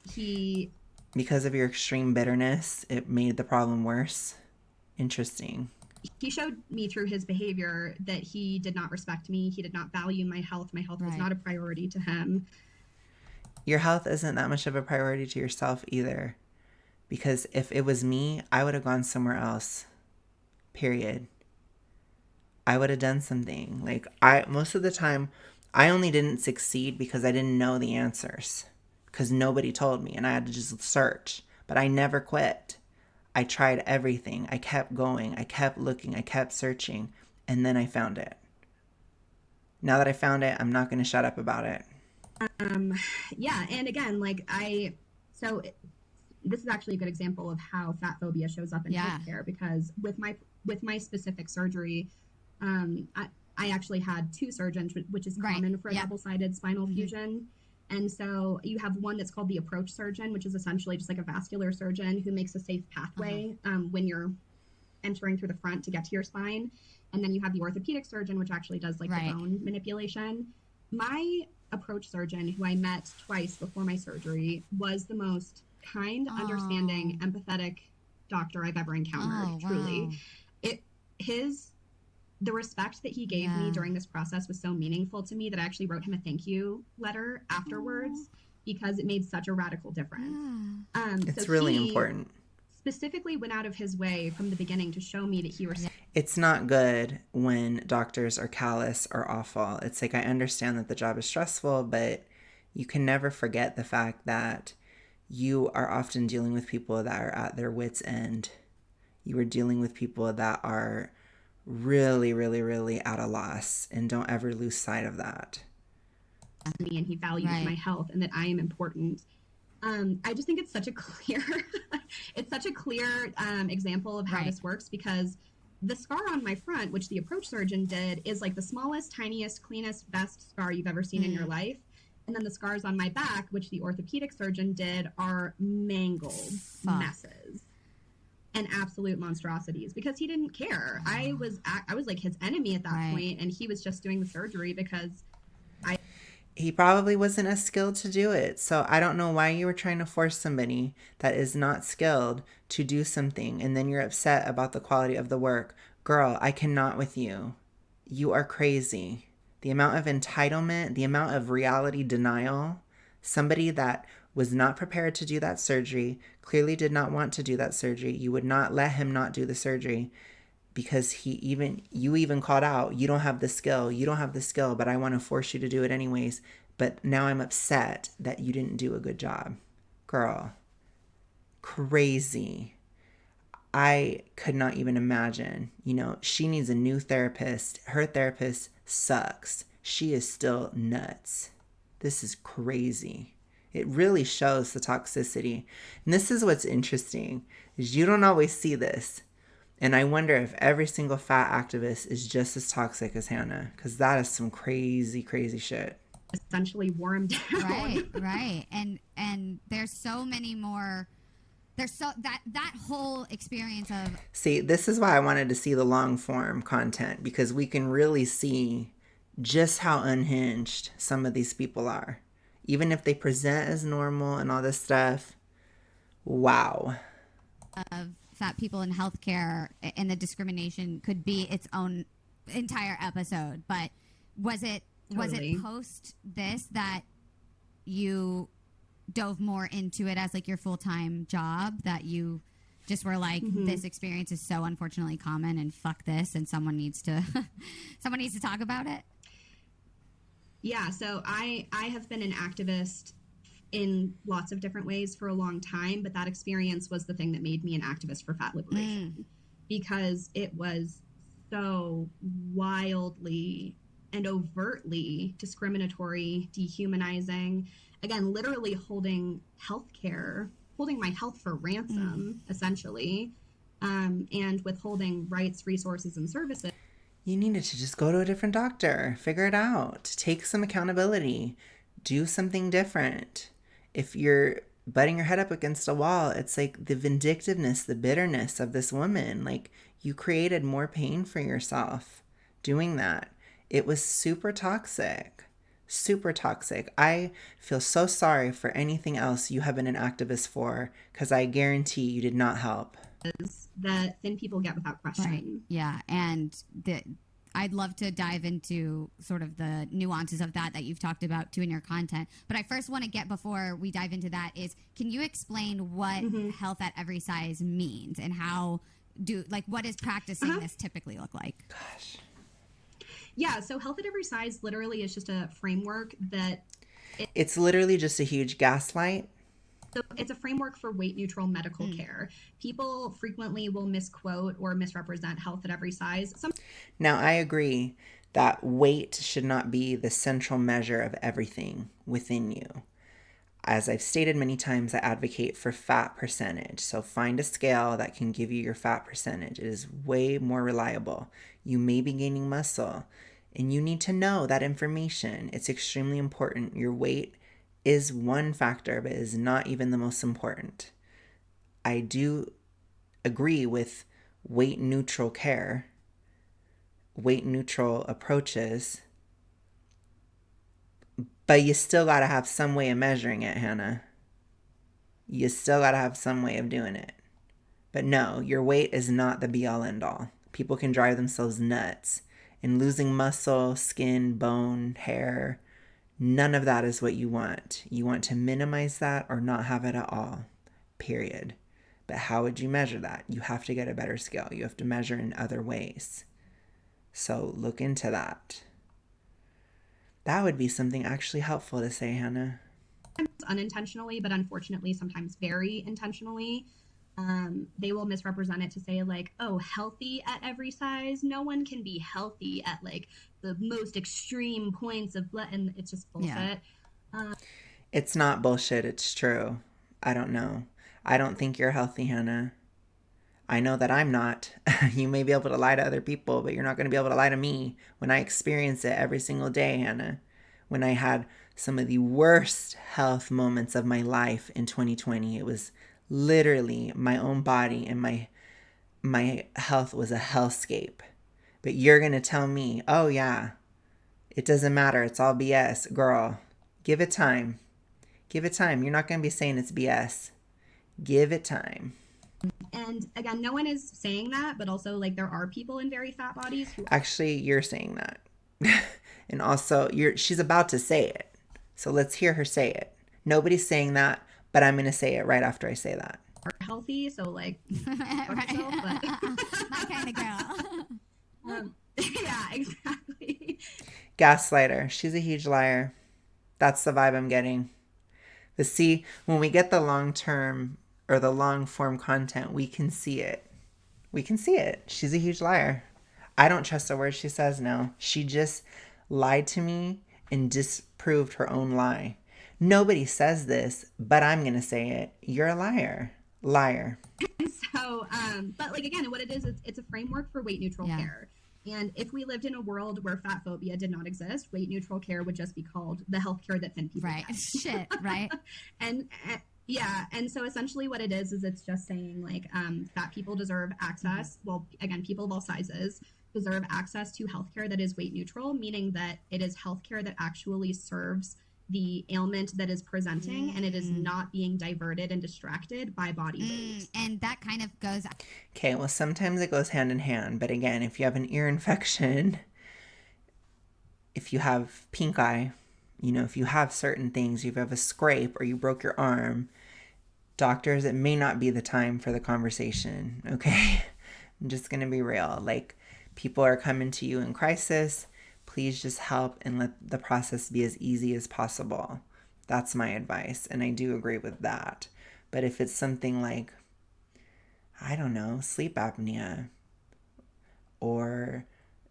Because of your extreme bitterness, it made the problem worse. Interesting. He showed me through his behavior that he did not respect me. He did not value my health. My health was not a priority to him. Your health isn't that much of a priority to yourself either. Because if it was me, I would have gone somewhere else. Period. I would have done something. Like, most of the time, I only didn't succeed because I didn't know the answers. Because nobody told me and I had to just search. But I never quit. I tried everything. I kept going. I kept looking. I kept searching. And then I found it. Now that I found it, I'm not going to shut up about it. Yeah. And again, this is actually a good example of how fat phobia shows up in healthcare, because with my specific surgery, I actually had two surgeons, which is common for a double-sided spinal fusion. And so you have one that's called the approach surgeon, which is essentially just like a vascular surgeon who makes a safe pathway when you're entering through the front to get to your spine. And then you have the orthopedic surgeon, which actually does like the bone manipulation. My approach surgeon, who I met twice before my surgery, was the most kind, understanding, empathetic doctor I've ever encountered. Truly, the respect that he gave me during this process was so meaningful to me that I actually wrote him a thank you letter afterwards, because it made such a radical difference. It's really important. Specifically went out of his way from the beginning to show me that he respected. It's not good when doctors are callous or awful. It's like, I understand that the job is stressful, but you can never forget the fact that you are often dealing with people that are at their wits' end. You are dealing with people that are really, really, really at a loss, and don't ever lose sight of that. And he values my health and that I am important. I just think it's such a clear, example of how this works, because the scar on my front, which the approach surgeon did, is like the smallest, tiniest, cleanest, best scar you've ever seen in your life. And then the scars on my back, which the orthopedic surgeon did, are mangled messes and absolute monstrosities, because he didn't care. I was like his enemy at that point, and he was just doing the surgery because he probably wasn't as skilled to do it. So I don't know why you were trying to force somebody that is not skilled to do something, and then you're upset about the quality of the work. Girl, I cannot with you. You are crazy. The amount of entitlement, the amount of reality denial, somebody that was not prepared to do that surgery, clearly did not want to do that surgery. You would not let him not do the surgery, because you even called out, you don't have the skill, but I want to force you to do it anyways. But now I'm upset that you didn't do a good job. Girl, crazy. I could not even imagine. She needs a new therapist. Her therapist sucks. She is still nuts. This is crazy. It really shows the toxicity. And this is what's interesting, is you don't always see this. And I wonder if every single fat activist is just as toxic as Hannah, because that is some crazy, crazy shit. Essentially wore him down. Right. And there's so many more. There's that whole experience of. See, this is why I wanted to see the long form content, because we can really see just how unhinged some of these people are. Even if they present as normal and all this stuff. Wow. Of fat people in healthcare and the discrimination could be its own entire episode. But was it post this that you dove more into it as like your full-time job, that you just were like, this experience is so unfortunately common and fuck this, and someone needs to talk about it? Yeah, so I have been an activist in lots of different ways for a long time, but that experience was the thing that made me an activist for fat liberation, because it was so wildly and overtly discriminatory, dehumanizing, again, literally holding my health for ransom, essentially, and withholding rights, resources, and services. You needed to just go to a different doctor, figure it out, take some accountability, do something different. If you're butting your head up against a wall, it's like the vindictiveness, the bitterness of this woman. Like, you created more pain for yourself doing that. It was super toxic. Super toxic. I feel so sorry for anything else you have been an activist for, because I guarantee you did not help. That thin people get without question. Right. Yeah. And I'd love to dive into sort of the nuances of that you've talked about too in your content. But I first want to get, before we dive into that, is can you explain what health at every size means, and what does practicing this typically look like? Gosh. Yeah. So health at every size literally is just a framework that it's literally just a huge gaslight. So it's a framework for weight neutral medical care. People frequently will misquote or misrepresent health at every size. Now, I agree that weight should not be the central measure of everything within you. As I've stated many times, I advocate for fat percentage. So find a scale that can give you your fat percentage. It is way more reliable. You may be gaining muscle, and you need to know that information. It's extremely important. Your weight is one factor, but is not even the most important. I do agree with weight neutral care, weight neutral approaches, but you still got to have some way of measuring it, Hannah. You still got to have some way of doing it. But no, your weight is not the be all end all. People can drive themselves nuts. And losing muscle, skin, bone, hair, none of that is what you want. You want to minimize that or not have it at all, period. But how would you measure that? You have to get a better scale. You have to measure in other ways. So look into that. That would be something actually helpful to say, Hannah. Unintentionally, but unfortunately sometimes very intentionally, they will misrepresent it to say like, oh, healthy at every size. No one can be healthy at like the most extreme points of blood, and it's just bullshit. Yeah. It's not bullshit. It's true. I don't know. I don't think you're healthy, Hannah. I know that I'm not. You may be able to lie to other people, but you're not going to be able to lie to me when I experience it every single day, Hannah. When I had some of the worst health moments of my life in 2020, it was literally my own body, and my health was a hellscape. But you're going to tell me, oh yeah, it doesn't matter. It's all BS. Girl, give it time. Give it time. You're not going to be saying it's BS. Give it time. And again, no one is saying that, but also like there are people in very fat bodies who actually, you're saying that. And also she's about to say it. So let's hear her say it. Nobody's saying that, but I'm going to say it right after I say that. Are healthy, so like right. Yourself, but my kind of girl. Yeah, exactly. Gaslighter. She's a huge liar. That's the vibe I'm getting. But see, when we get the long term or the long form content, we can see it. We can see it. She's a huge liar. I don't trust a word she says now. She just lied to me and disproved her own lie. Nobody says this, but I'm going to say it. You're a liar. Liar. So, but like again, what it is, it's a framework for weight neutral care. And if we lived in a world where fat phobia did not exist, weight neutral care would just be called the healthcare that thin people get. Shit, right? and yeah, and so essentially what it is it's just saying like fat people deserve access. Well, again, people of all sizes deserve access to healthcare that is weight neutral, meaning that it is healthcare that actually serves the ailment that is presenting, and it is not being diverted and distracted by body weight. And that kind of goes. Okay, well, sometimes it goes hand in hand. But again, if you have an ear infection, if you have pink eye, if you have certain things, if you have a scrape or you broke your arm, doctors, it may not be the time for the conversation, okay? I'm just going to be real. Like, people are coming to you in crisis. Please just help and let the process be as easy as possible. That's my advice, and I do agree with that. But if it's something like, I don't know, sleep apnea or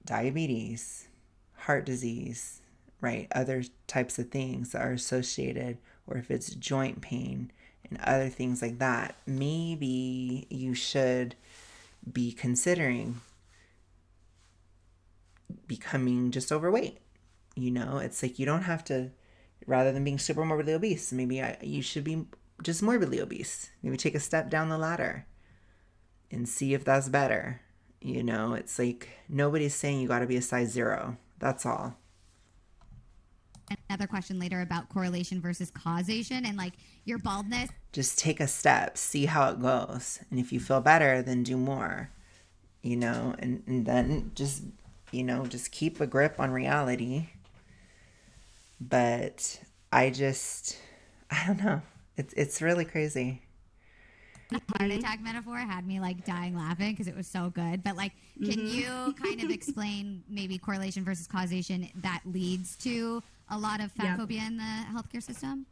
diabetes, heart disease, right? Other types of things that are associated, or if it's joint pain and other things like that, maybe you should be considering becoming just overweight. It's like you don't have to, rather than being super morbidly obese, maybe you should be just morbidly obese. Maybe take a step down the ladder and see if that's better. It's like nobody's saying you got to be a size 0. That's all. Another question later about correlation versus causation and like your baldness. Just take a step, see how it goes. And if you feel better, then do more, and then just, just keep a grip on reality. But I don't know. It's really crazy. The heart attack metaphor had me like dying laughing because it was so good. But like, can you kind of explain maybe correlation versus causation that leads to a lot of fat phobia in the healthcare system?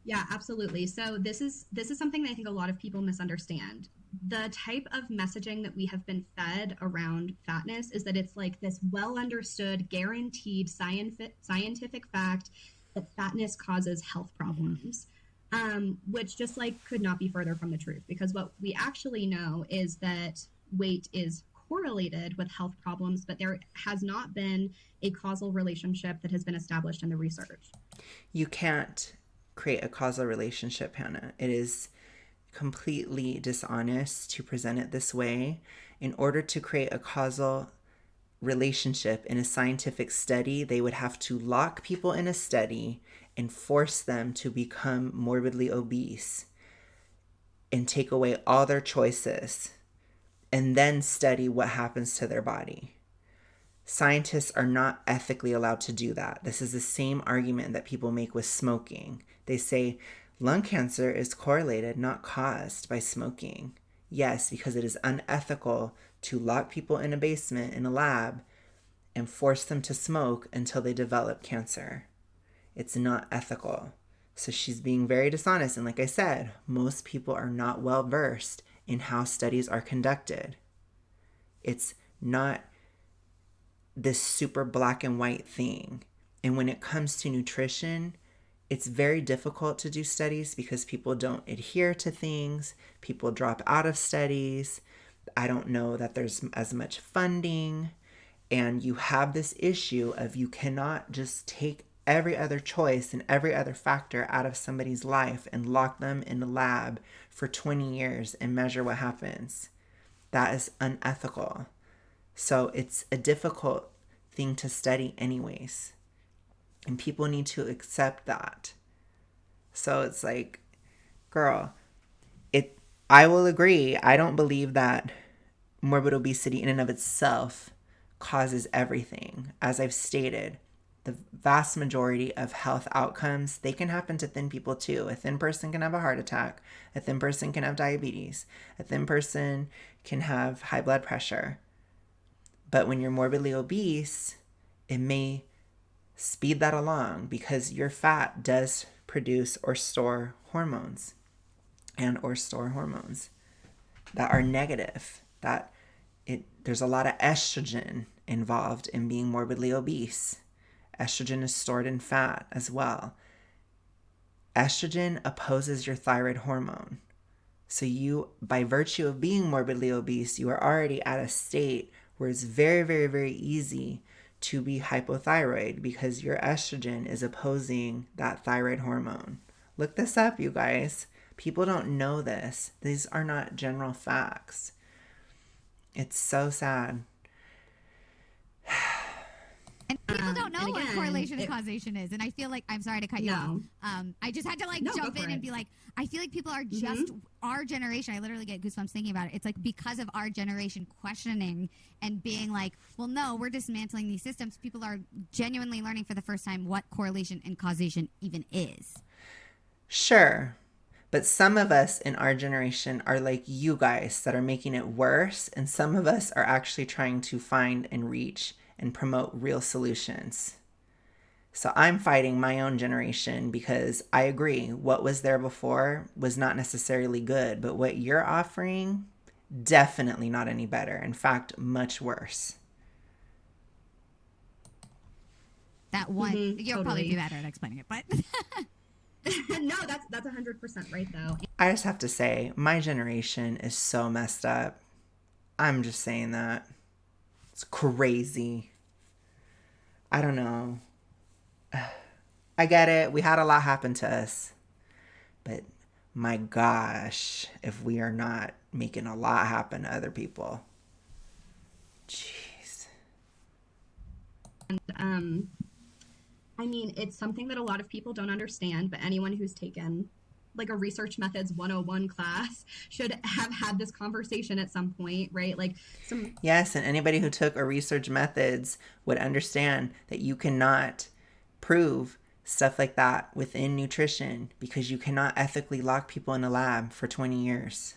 Yeah, absolutely. So this is something that I think a lot of people misunderstand. The type of messaging that we have been fed around fatness is that it's like this well understood, guaranteed scientific fact that fatness causes health problems. Which just like could not be further from the truth, because what we actually know is that weight is correlated with health problems, but there has not been a causal relationship that has been established in the research. You can't create a causal relationship, Hannah. It is completely dishonest to present it this way. In order to create a causal relationship in a scientific study, they would have to lock people in a study and force them to become morbidly obese and take away all their choices and then study what happens to their body. Scientists are not ethically allowed to do that. This is the same argument that people make with smoking. They say lung cancer is correlated, not caused by smoking. Yes, because it is unethical to lock people in a basement in a lab and force them to smoke until they develop cancer. It's not ethical. So she's being very dishonest. And like I said, most people are not well versed in how studies are conducted. It's not this super black and white thing. And when it comes to nutrition, it's very difficult to do studies because people don't adhere to things. People drop out of studies. I don't know that there's as much funding. And you have this issue of you cannot just take every other choice and every other factor out of somebody's life and lock them in a lab for 20 years and measure what happens. That is unethical. So it's a difficult thing to study anyways. And people need to accept that. So it's like, girl, I will agree. I don't believe that morbid obesity in and of itself causes everything. As I've stated, the vast majority of health outcomes, they can happen to thin people too. A thin person can have a heart attack. A thin person can have diabetes. A thin person can have high blood pressure. But when you're morbidly obese, it may speed that along because your fat does produce or store hormones that are negative. There's a lot of estrogen involved in being morbidly obese. Estrogen is stored in fat as well. Estrogen opposes your thyroid hormone. So you, by virtue of being morbidly obese, you are already at a state where it's very, very, very easy to be hypothyroid because your estrogen is opposing that thyroid hormone. Look this up, you guys. People don't know this. These are not general facts. It's so sad. And people people don't know what again, correlation and causation is, and I feel like I'm sorry to cut you off. I just had to jump in and be like, I feel like people are just our generation. I literally get goosebumps thinking about it. It's like because of our generation questioning and being like, well, no, we're dismantling these systems. People are genuinely learning for the first time what correlation and causation even is. Sure. But some of us in our generation are like you guys that are making it worse. And some of us are actually trying to find and reach and promote real solutions. So I'm fighting my own generation because I agree. What was there before was not necessarily good. But what you're offering, definitely not any better. In fact, much worse. That one, you'll totally. probably be better at explaining it, but... No, that's 100% right, though. I just have to say, my generation is so messed up. I'm just saying that. It's crazy. I don't know. I get it. We had a lot happen to us. But my gosh, if we are not making a lot happen to other people. Jeez. And, I mean, it's something that a lot of people don't understand, but anyone who's taken like a research methods 101 class should have had this conversation at some point, right? Yes, and anybody who took a research methods would understand that you cannot prove stuff like that within nutrition because you cannot ethically lock people in a lab for 20 years.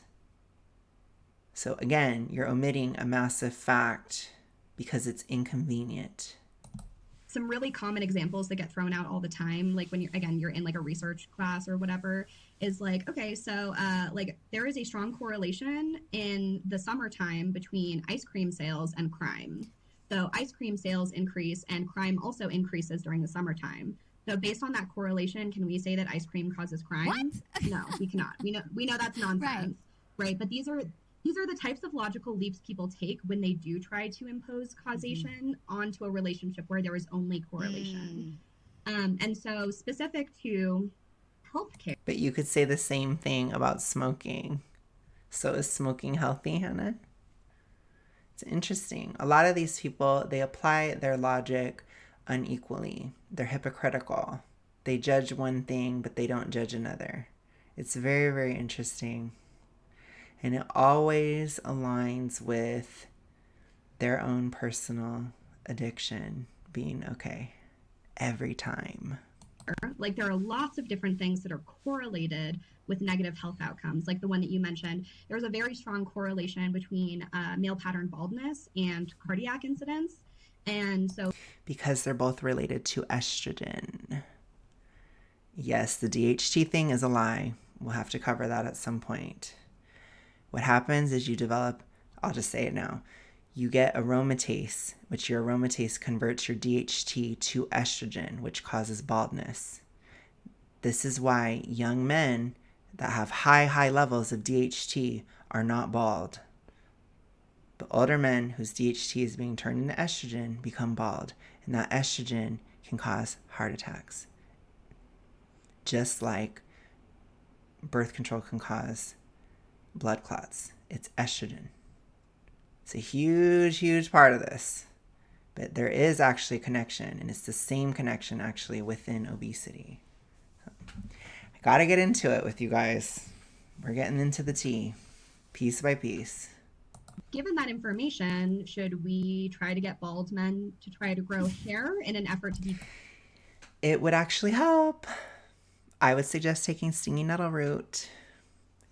So again, you're omitting a massive fact because it's inconvenient. Some really common examples that get thrown out all the time, like when you're in like a research class or whatever, is like, okay, so like there is a strong correlation in the summertime between ice cream sales and crime. So ice cream sales increase and crime also increases during the summertime. So based on that correlation, can we say that ice cream causes crime? What? No, we cannot. We know that's nonsense, right? But these are the types of logical leaps people take when they do try to impose causation onto a relationship where there is only correlation. And so specific to healthcare. But you could say the same thing about smoking. So is smoking healthy, Hannah? It's interesting. A lot of these people, they apply their logic unequally. They're hypocritical. They judge one thing, but they don't judge another. It's very, very interesting. And it always aligns with their own personal addiction being okay every time. Like there are lots of different things that are correlated with negative health outcomes, like the one that you mentioned. There's a very strong correlation between male pattern baldness and cardiac incidents. And so because they're both related to estrogen. Yes, the DHT thing is a lie. We'll have to cover that at some point. What happens is you develop, I'll just say it now, you get aromatase, which your aromatase converts your DHT to estrogen, which causes baldness. This is why young men that have high levels of DHT are not bald. But older men whose DHT is being turned into estrogen become bald, and that estrogen can cause heart attacks. Just like birth control can cause blood clots. It's estrogen. It's a huge part of this. But there is actually a connection, and it's the same connection actually within obesity. I gotta get into it with you guys. We're getting into the tea, piece by piece. Given that information, should we try to get bald men to try to grow hair in an effort to be... It would actually help. I would suggest taking stinging nettle root.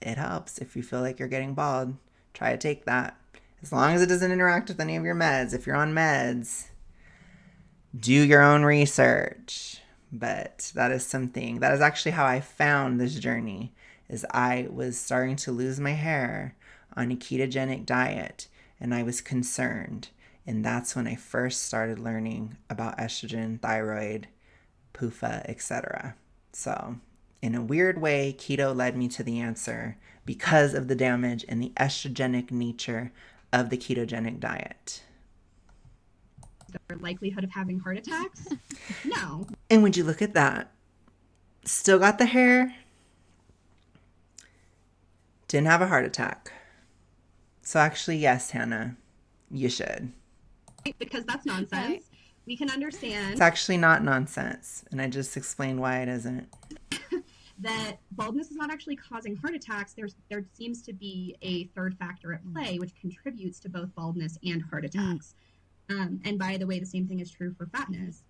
It helps. If you feel like you're getting bald, try to take that. As long as it doesn't interact with any of your meds. If you're on meds, do your own research. But that is something, that is actually how I found this journey, is I was starting to lose my hair on a ketogenic diet, and I was concerned. And that's when I first started learning about estrogen, thyroid, PUFA, etc. So in a weird way, keto led me to the answer because of the damage and the estrogenic nature of the ketogenic diet. The likelihood of having heart attacks? No. And would you look at that? Still got the hair. Didn't have a heart attack. So actually, yes, Hannah, you should. Because that's nonsense. We can It's understand actually not nonsense. And I just explained why it isn't. that baldness is not actually causing heart attacks. There seems to be a third factor at play, which contributes to both baldness and heart attacks. And by the way, the same thing is true for fatness.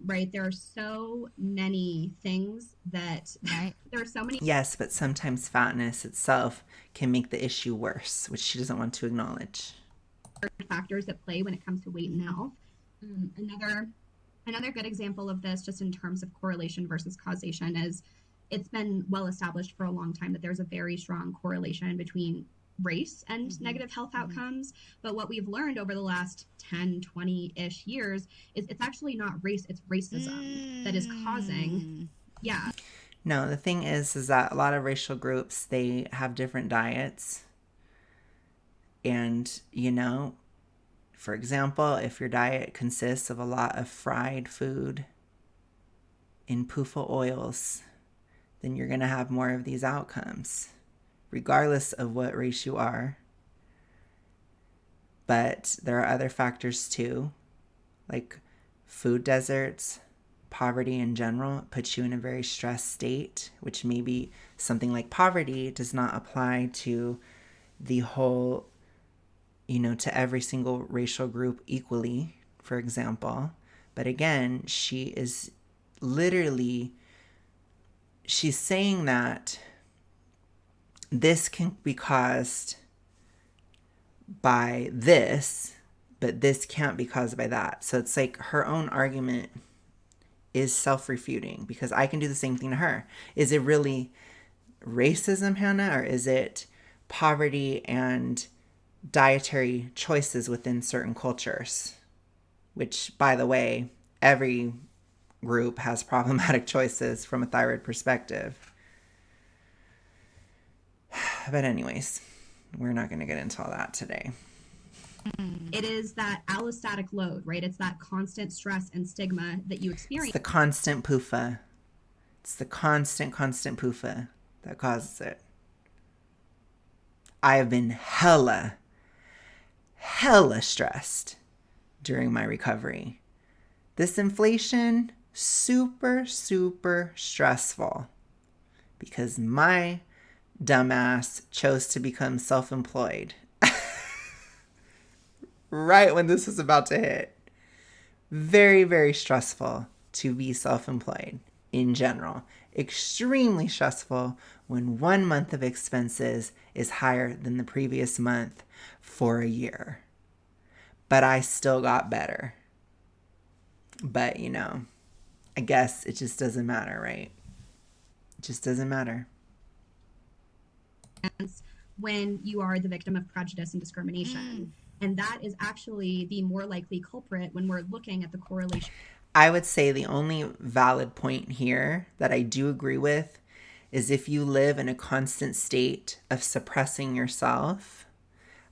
Right? There are so many things that there are so many. Yes, but sometimes fatness itself can make the issue worse, which she doesn't want to acknowledge. Factors at play when it comes to weight and health. Another good example of this, just in terms of correlation versus causation, is it's been well established for a long time that there's a very strong correlation between race and negative health outcomes. But what we've learned over the last 10, 20-ish years is it's actually not race, it's racism that is causing. Yeah. No, the thing is that a lot of racial groups, they have different diets. And, for example, if your diet consists of a lot of fried food in PUFA oils, then you're going to have more of these outcomes, regardless of what race you are. But there are other factors too, like food deserts, poverty in general puts you in a very stressed state, which maybe something like poverty does not apply to the whole, to every single racial group equally, for example. But again, she's saying that this can be caused by this, but this can't be caused by that. So it's like her own argument is self-refuting, because I can do the same thing to her. Is it really racism, Hannah, or is it poverty and dietary choices within certain cultures? Which, by the way, every group has problematic choices from a thyroid perspective. But anyways, we're not going to get into all that today. It is that allostatic load, right? It's that constant stress and stigma that you experience. It's the constant PUFA. It's the constant PUFA that causes it. I have been hella stressed during my recovery. This inflation, super stressful, because my dumbass chose to become self-employed right when this was about to hit. Very stressful to be self-employed in general. Extremely stressful when 1 month of expenses is higher than the previous month for a year. But I still got better. But, I guess it just doesn't matter, right? It just doesn't matter. When you are the victim of prejudice and discrimination. And that is actually the more likely culprit when we're looking at the correlation. I would say the only valid point here that I do agree with is if you live in a constant state of suppressing yourself,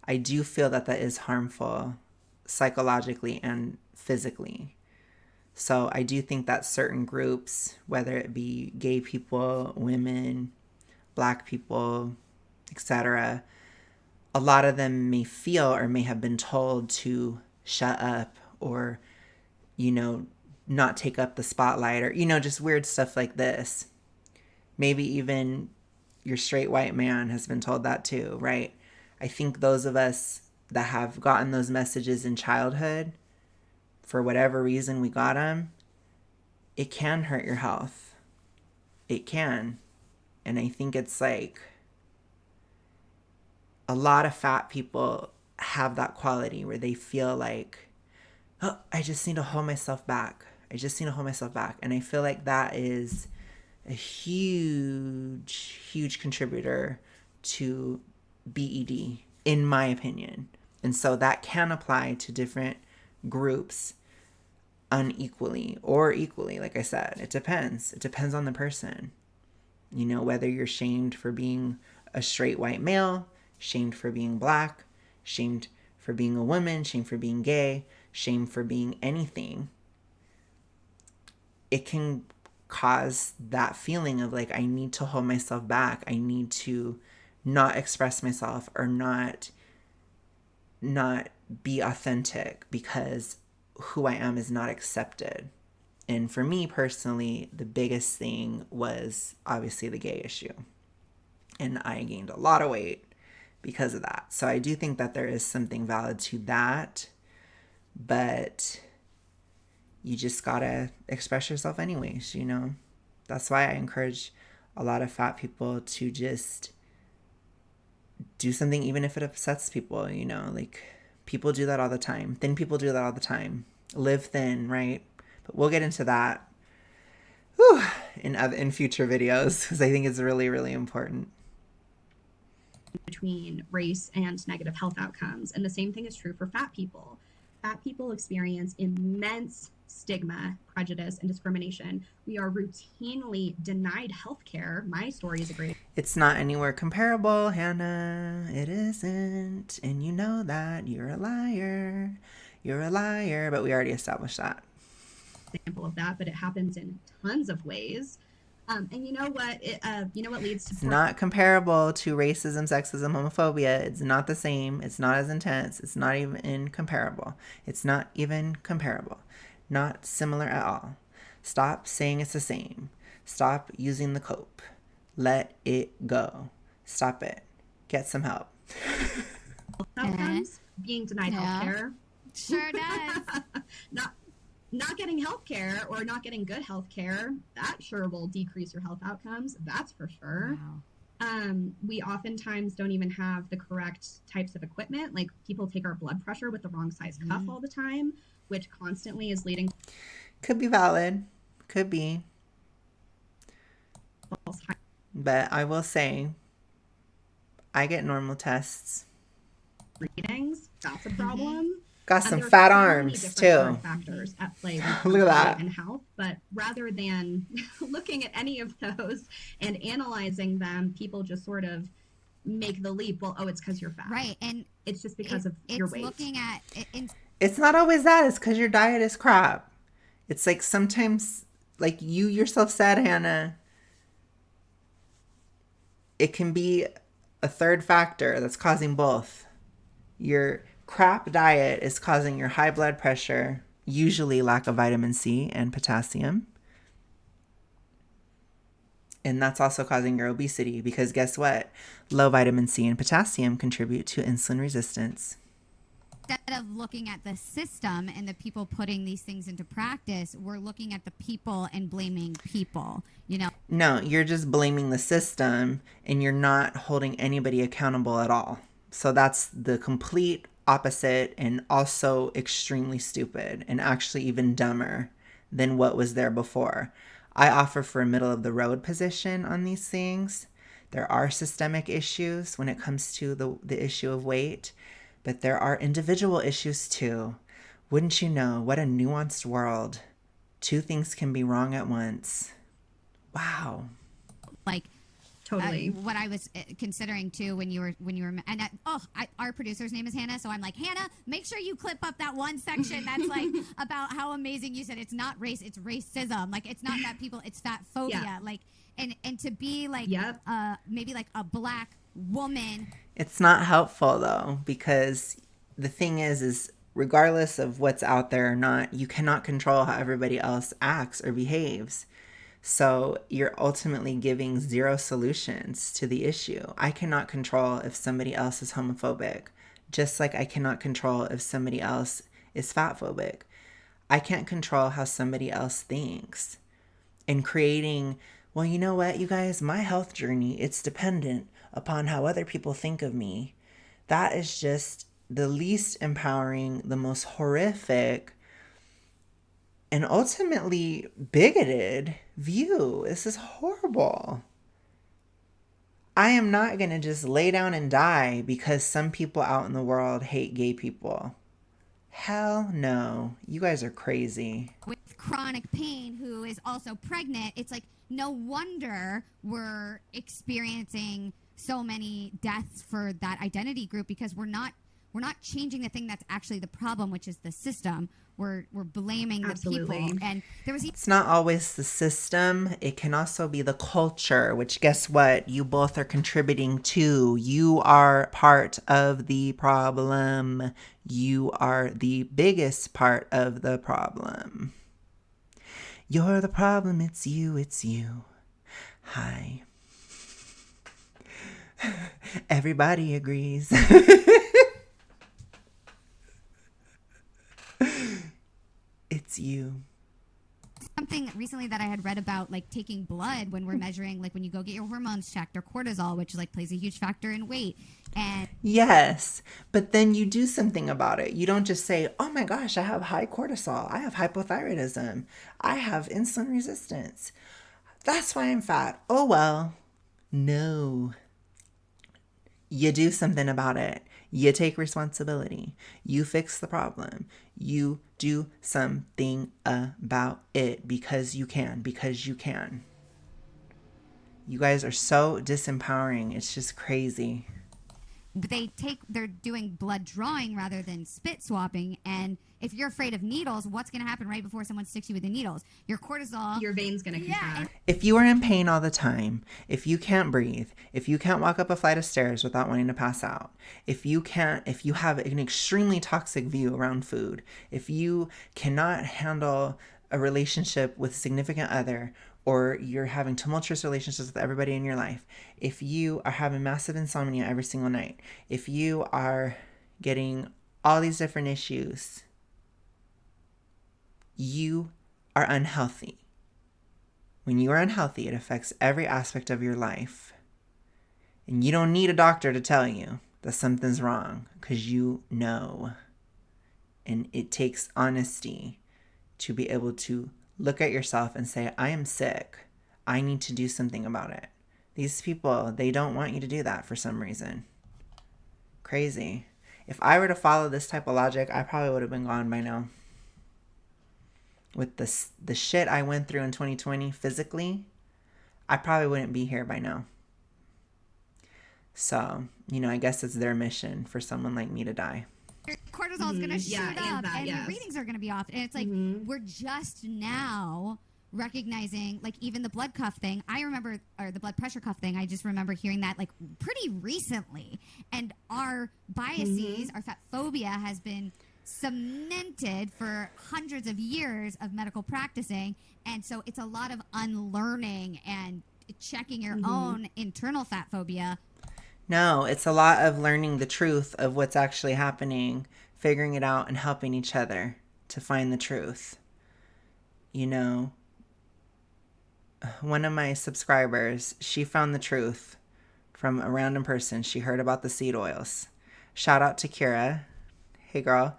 I do feel that is harmful psychologically and physically. So I do think that certain groups, whether it be gay people, women, Black people, etc., a lot of them may feel or may have been told to shut up or, not take up the spotlight or, just weird stuff like this. Maybe even your straight white man has been told that too, right? I think those of us that have gotten those messages in childhood, for whatever reason we got them, it can hurt your health. It can. And I think it's like a lot of fat people have that quality where they feel like, oh, I just need to hold myself back. And I feel like that is a huge contributor to BED, in my opinion. And so that can apply to different groups unequally or equally. Like I said, it depends. It depends on the person. Whether you're shamed for being a straight white male, shamed for being Black, shamed for being a woman, shamed for being gay, shamed for being anything. It can cause that feeling of like, I need to hold myself back. I need to not express myself or not be authentic, because who I am is not accepted. And for me personally, the biggest thing was obviously the gay issue. And I gained a lot of weight because of that. So I do think that there is something valid to that, but you just gotta express yourself anyways, you know? That's why I encourage a lot of fat people to just do something even if it upsets people, you know? Like, people do that all the time. Thin people do that all the time. Live thin, right? But we'll get into that in future videos because I think it's really, really important. Between race and negative health outcomes. And the same thing is true for fat people. Fat people experience immense stigma, prejudice, and discrimination. We are routinely denied health care. My story is a great. It's not anywhere comparable, Hannah. It isn't. And you know that. You're a liar. You're a liar. But we already established that. Example of that, but it happens in tons of ways. And you know what? What leads to. It's not comparable to racism, sexism, homophobia. It's not the same. It's not as intense. It's not even comparable. It's not even comparable. Not similar at all. Stop saying it's the same. Stop using the cope. Let it go. Stop it. Get some help. Outcomes, being denied health care. Sure does. Not getting health care or not getting good health care, that sure will decrease your health outcomes. That's for sure. Wow. We oftentimes don't even have the correct types of equipment. Like, people take our blood pressure with the wrong size cuff all the time, which constantly is leading. Could be valid. Could be. But I will say, I get normal tests. Readings, that's a problem. Got some fat arms too. Factors at play. Look at that. And health, but rather than looking at any of those and analyzing them, people just sort of make the leap. Well, it's because you're fat, right? And it's just because of your weight. Looking at it, it's not always that. It's because your diet is crap. It's like sometimes, like you yourself said, Hannah, it can be a third factor that's causing both. Your crap diet is causing your high blood pressure, usually lack of vitamin C and potassium. And that's also causing your obesity because guess what? Low vitamin C and potassium contribute to insulin resistance. Instead of looking at the system and the people putting these things into practice, we're looking at the people and blaming people, you know? No, you're just blaming the system and you're not holding anybody accountable at all. So that's the complete opposite and also extremely stupid and actually even dumber than what was there before. I offer for a middle of the road position on these things. There are systemic issues when it comes to the issue of weight, but there are individual issues too. Wouldn't you know, what a nuanced world. Two things can be wrong at once. Wow. Like, totally. What I was considering too when you were and our producer's name is Hannah, so I'm like, Hannah, make sure you clip up that one section that's like about how amazing you said it's not race, it's racism. Like, it's not that people, it's fat phobia. Yeah. Like, and to be like, maybe like a black woman. It's not helpful though, because the thing is regardless of what's out there or not, you cannot control how everybody else acts or behaves. So you're ultimately giving zero solutions to the issue. I cannot control if somebody else is homophobic, just like I cannot control if somebody else is fatphobic. I can't control how somebody else thinks. And creating, well, you know what, you guys, my health journey, it's dependent upon how other people think of me. That is just the least empowering, the most horrific, and ultimately bigoted view. This is horrible. I am not going to just lay down and die because some people out in the world hate gay people. Hell no. You guys are crazy. With chronic pain, who is also pregnant, it's like, no wonder we're experiencing so many deaths for that identity group, because we're not we're not changing the thing that's actually the problem, which is the system. We're blaming Absolutely. the people. And there was It's not always the system. It can also be the culture, which guess what? You both are contributing to. You are part of the problem. You are the biggest part of the problem. You're the problem. It's you. It's you. Hi. Everybody agrees. It's you. something recently that I had read about, like taking blood when we're measuring, like when you go get your hormones checked or cortisol, which like plays a huge factor in weight. And Yes, but then you do something about it. You don't just say, oh my gosh, I have high cortisol. I have hypothyroidism. I have insulin resistance. That's why I'm fat. Oh, well, no. You do something about it. You take responsibility. You fix the problem. You do something about it because you can, because you can. You guys are so disempowering. It's just crazy. they're doing blood drawing rather than spit swapping. And if you're afraid of needles, what's going to happen right before someone sticks you with the needles? Your cortisol. Your veins going to contract. If you are in pain all the time, if you can't breathe, if you can't walk up a flight of stairs without wanting to pass out, if you have an extremely toxic view around food, if you cannot handle a relationship with a significant other, or you're having tumultuous relationships with everybody in your life, if you are having massive insomnia every single night, if you are getting all these different issues, you are unhealthy. When you are unhealthy, it affects every aspect of your life. And you don't need a doctor to tell you that something's wrong, because you know. And it takes honesty to be able to look at yourself and say, I am sick. I need to do something about it. These people, they don't want you to do that for some reason. Crazy. If I were to follow this type of logic, I probably would have been gone by now. With the shit I went through in 2020 physically, I probably wouldn't be here by now. So, I guess it's their mission for someone like me to die. Your cortisol is going to shoot up and yes. the readings are going to be off. And it's like, we're just now recognizing, like, even the blood cuff thing. I remember, or the blood pressure cuff thing, I just remember hearing that, like, pretty recently. And our biases, our fat phobia has been cemented for hundreds of years of medical practicing. And so it's a lot of unlearning and checking your own internal fat phobia. No, it's a lot of learning the truth of what's actually happening, figuring it out, and helping each other to find the truth. One of my subscribers, she found the truth from a random person. She heard about the seed oils. Shout out to Kira. Hey, girl.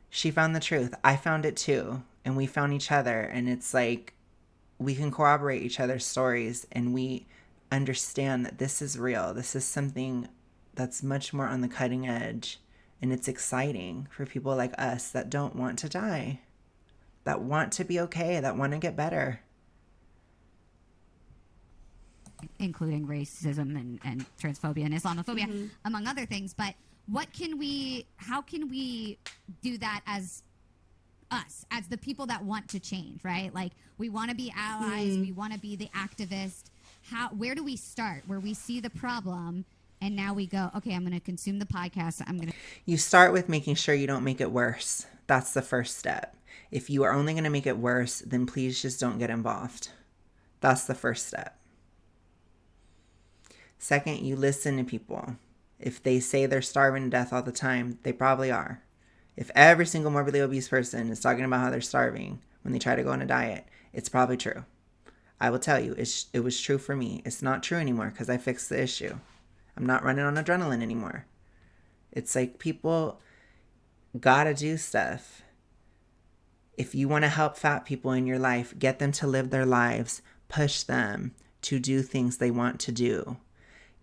She found the truth. I found it too. And we found each other. And it's like we can corroborate each other's stories, and we understand that this is real. This is something that's much more on the cutting edge, and it's exciting for people like us that don't want to die, that want to be okay, that want to get better. Including racism and transphobia and Islamophobia, among other things. But how can we do that as us, as the people that want to change, right? Like, we want to be allies, we want to be the activist. Where do we start? Where we see the problem and now we go, okay, I'm going to consume the podcast. You start with making sure you don't make it worse. That's the first step. If you are only going to make it worse, then please just don't get involved. That's the first step. Second, you listen to people. If they say they're starving to death all the time, they probably are. If every single morbidly obese person is talking about how they're starving when they try to go on a diet, it's probably true. I will tell you, it was true for me. It's not true anymore because I fixed the issue. I'm not running on adrenaline anymore. It's like people gotta do stuff. If you want to help fat people in your life, get them to live their lives, push them to do things they want to do.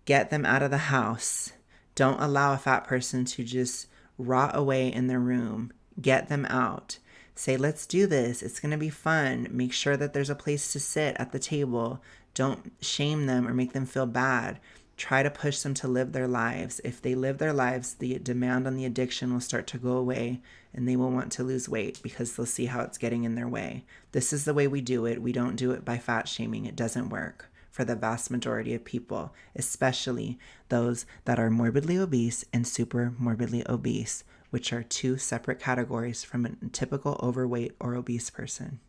Get them out of the house. Don't allow a fat person to just rot away in their room. Get them out. Say, let's do this. It's going to be fun. Make sure that there's a place to sit at the table. Don't shame them or make them feel bad. Try to push them to live their lives. If they live their lives, the demand on the addiction will start to go away and they will want to lose weight because they'll see how it's getting in their way. This is the way we do it. We don't do it by fat shaming. It doesn't work for the vast majority of people, especially those that are morbidly obese and super morbidly obese, which are two separate categories from a typical overweight or obese person.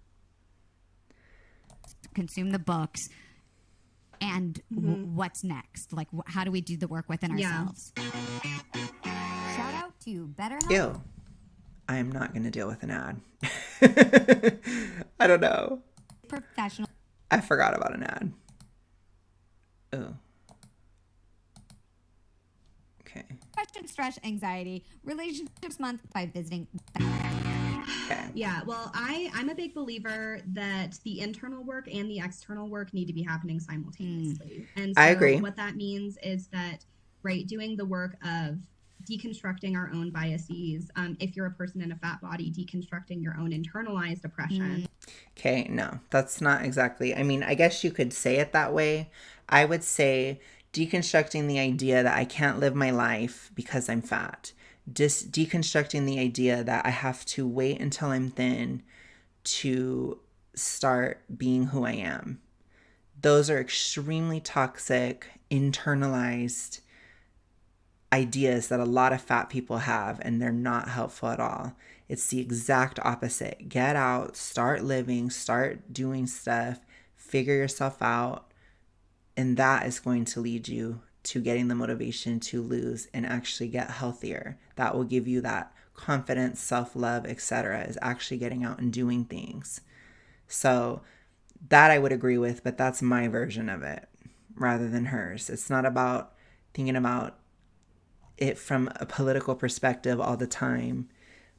Consume the books. And what's next? Like, how do we do the work within ourselves? Shout out to BetterHelp. Ew. I am not going to deal with an ad. I don't know. Professional. I forgot about an ad. Oh. Okay. Question, stress, anxiety, relationships month by visiting. Okay. Yeah, well, I'm a big believer that the internal work and the external work need to be happening simultaneously. And so I agree. What that means is that, right, doing the work of deconstructing our own biases. If you're a person in a fat body, deconstructing your own internalized oppression. Okay, no, that's not exactly. I mean, I guess you could say it that way. I would say deconstructing the idea that I can't live my life because I'm fat. Deconstructing the idea that I have to wait until I'm thin to start being who I am. Those are extremely toxic, internalized ideas that a lot of fat people have, and they're not helpful at all. It's the exact opposite. Get out, start living, start doing stuff, figure yourself out, and that is going to lead you to getting the motivation to lose and actually get healthier. That will give you that confidence, self-love, etc. is actually getting out and doing things. So that I would agree with, but that's my version of it rather than hers. It's not about thinking about it from a political perspective all the time.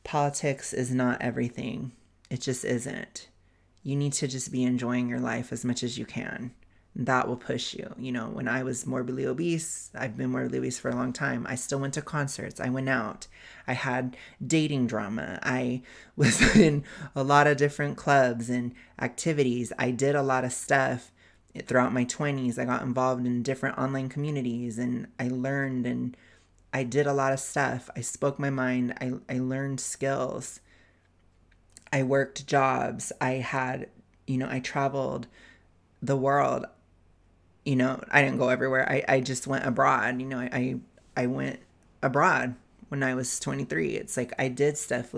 Politics is not everything. It just isn't. You need to just be enjoying your life as much as you can. That will push you. You know, when I was morbidly obese, I've been morbidly obese for a long time. I still went to concerts. I went out. I had dating drama. I was in a lot of different clubs and activities. I did a lot of stuff throughout my 20s. I got involved in different online communities and I learned and I did a lot of stuff. I spoke my mind. I learned skills. I worked jobs. I traveled the world. I didn't go everywhere. I just went abroad. I went abroad when I was 23. It's like I did stuff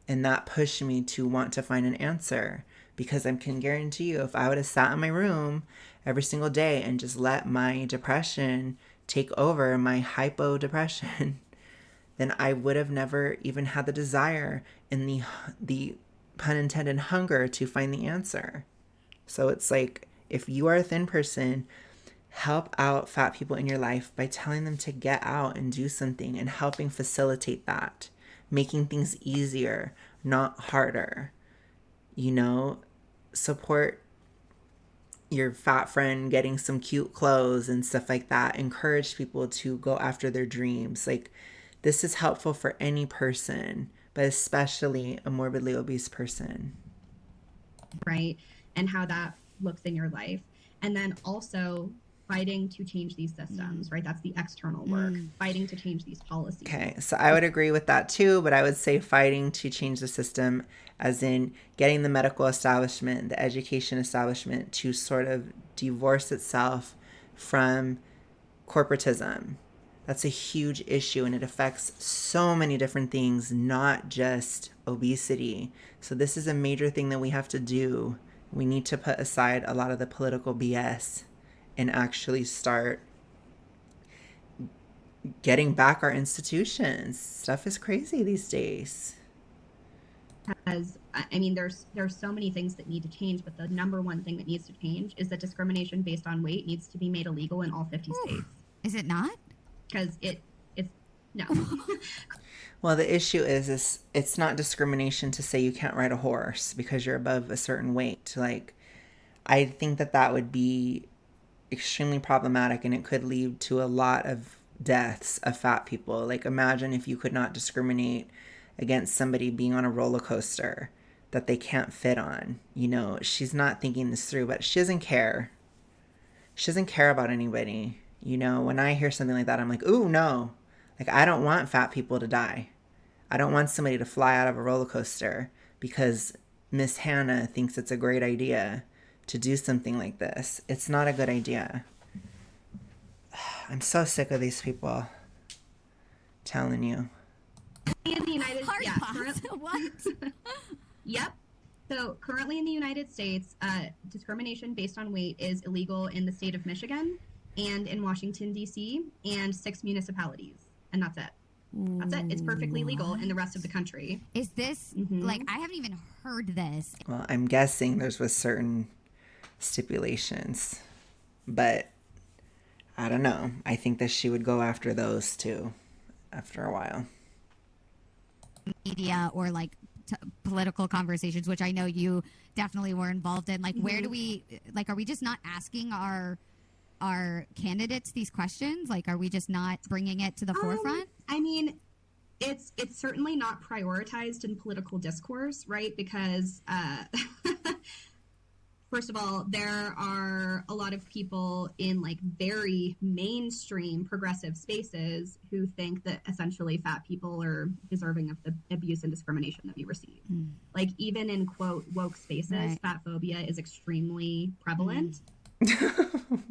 and that pushed me to want to find an answer because I can guarantee you if I would have sat in my room every single day and just let my depression take over, my hypo depression, then I would have never even had the desire and the pun intended hunger to find the answer. So it's like if you are a thin person, help out fat people in your life by telling them to get out and do something and helping facilitate that, making things easier, not harder. Support your fat friend getting some cute clothes and stuff like that. Encourage people to go after their dreams. This is helpful for any person, but especially a morbidly obese person. Right. And how that looks in your life. And then also fighting to change these systems, right? That's the external work, fighting to change these policies. Okay, so I would agree with that too, but I would say fighting to change the system as in getting the medical establishment, the education establishment to sort of divorce itself from corporatism. That's a huge issue and it affects so many different things, not just obesity. So this is a major thing that we have to do. We need to put aside a lot of the political BS and actually start getting back our institutions. Stuff is crazy these days. Because there's so many things that need to change, but the number one thing that needs to change is that discrimination based on weight needs to be made illegal in all 50 states. Is it not? Because it's no. Well, the issue is it's not discrimination to say you can't ride a horse because you're above a certain weight. I think that would be extremely problematic and it could lead to a lot of deaths of fat people. Imagine if you could not discriminate against somebody being on a roller coaster that they can't fit on. She's not thinking this through, but she doesn't care. She doesn't care about anybody. You know, when I hear something like that, I'm like, ooh, no. Like, I don't want fat people to die. I don't want somebody to fly out of a roller coaster because Miss Hannah thinks it's a great idea to do something like this. It's not a good idea. I'm so sick of these people. Telling you. In the United Hard yeah, pause. What? Yep. So currently in the United States, discrimination based on weight is illegal in the state of Michigan and in Washington, D.C., and 6 municipalities. And that's it. That's it. It's perfectly legal in the rest of the country. Is this, like, I haven't even heard this. Well, I'm guessing there's with certain stipulations. But I don't know. I think that she would go after those too after a while. Media or, like, political conversations, which I know you definitely were involved in. Like, where do we, like, are we just not asking our candidates these questions? Like, are we just not bringing it to the forefront? I mean, it's certainly not prioritized in political discourse, right? Because first of all, there are a lot of people in like very mainstream progressive spaces who think that essentially fat people are deserving of the abuse and discrimination that we receive. Like even in quote woke spaces, fat phobia is extremely prevalent.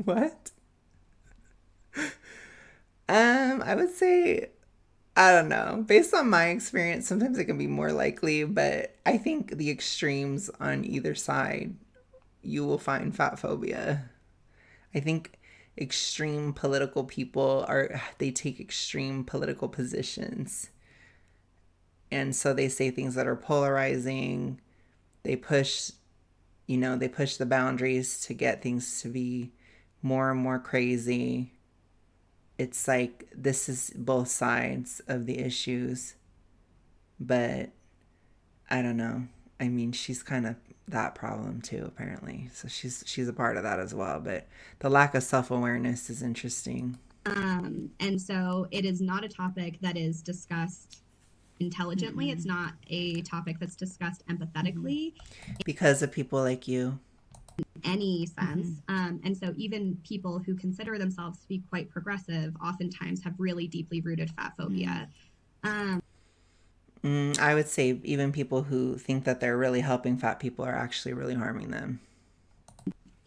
What? I would say, I don't know. Based on my experience, sometimes it can be more likely, but I think the extremes on either side, you will find fat phobia. I think extreme political people they take extreme political positions. And so they say things that are polarizing. They push, they push the boundaries to get things to be more and more crazy. It's like this is both sides of the issues. But I don't know. I mean, she's kind of that problem too, apparently. So she's a part of that as well. But the lack of self-awareness is interesting. And so it is not a topic that is discussed intelligently. It's not a topic that's discussed empathetically. Because of people like you. In any sense. And so even people who consider themselves to be quite progressive oftentimes have really deeply rooted fat phobia. I would say even people who think that they're really helping fat people are actually really harming them.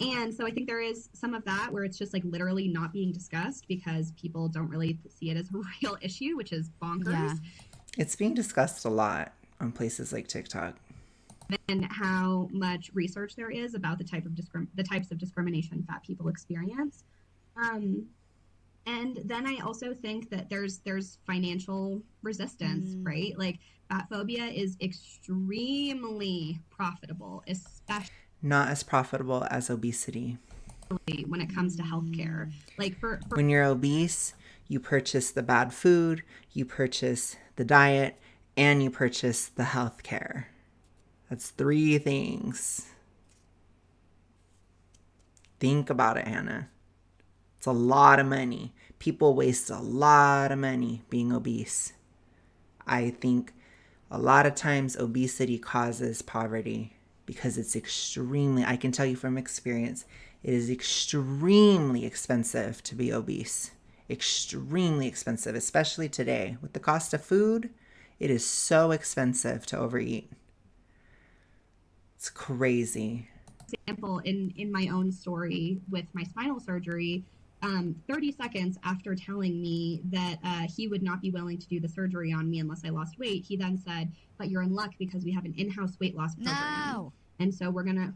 And so I think there is some of that where it's just like literally not being discussed because people don't really see it as a real issue, which is bonkers. Yeah. It's being discussed a lot on places like TikTok. And how much research there is about the types of discrimination fat people experience. And then I also think that there's financial resistance, right? Like fat phobia is extremely profitable, especially not as profitable as obesity. When it comes to healthcare. Like for when you're obese, you purchase the bad food, you purchase the diet, and you purchase the healthcare. That's 3 things. Think about it, Hannah. It's a lot of money. People waste a lot of money being obese. I think a lot of times obesity causes poverty because it's extremely, I can tell you from experience, it is extremely expensive to be obese. Extremely expensive, especially today. With the cost of food, it is so expensive to overeat. It's crazy. Example, in my own story with my spinal surgery, 30 seconds after telling me that he would not be willing to do the surgery on me unless I lost weight, he then said, "But you're in luck because we have an in-house weight loss program." No. And so we're gonna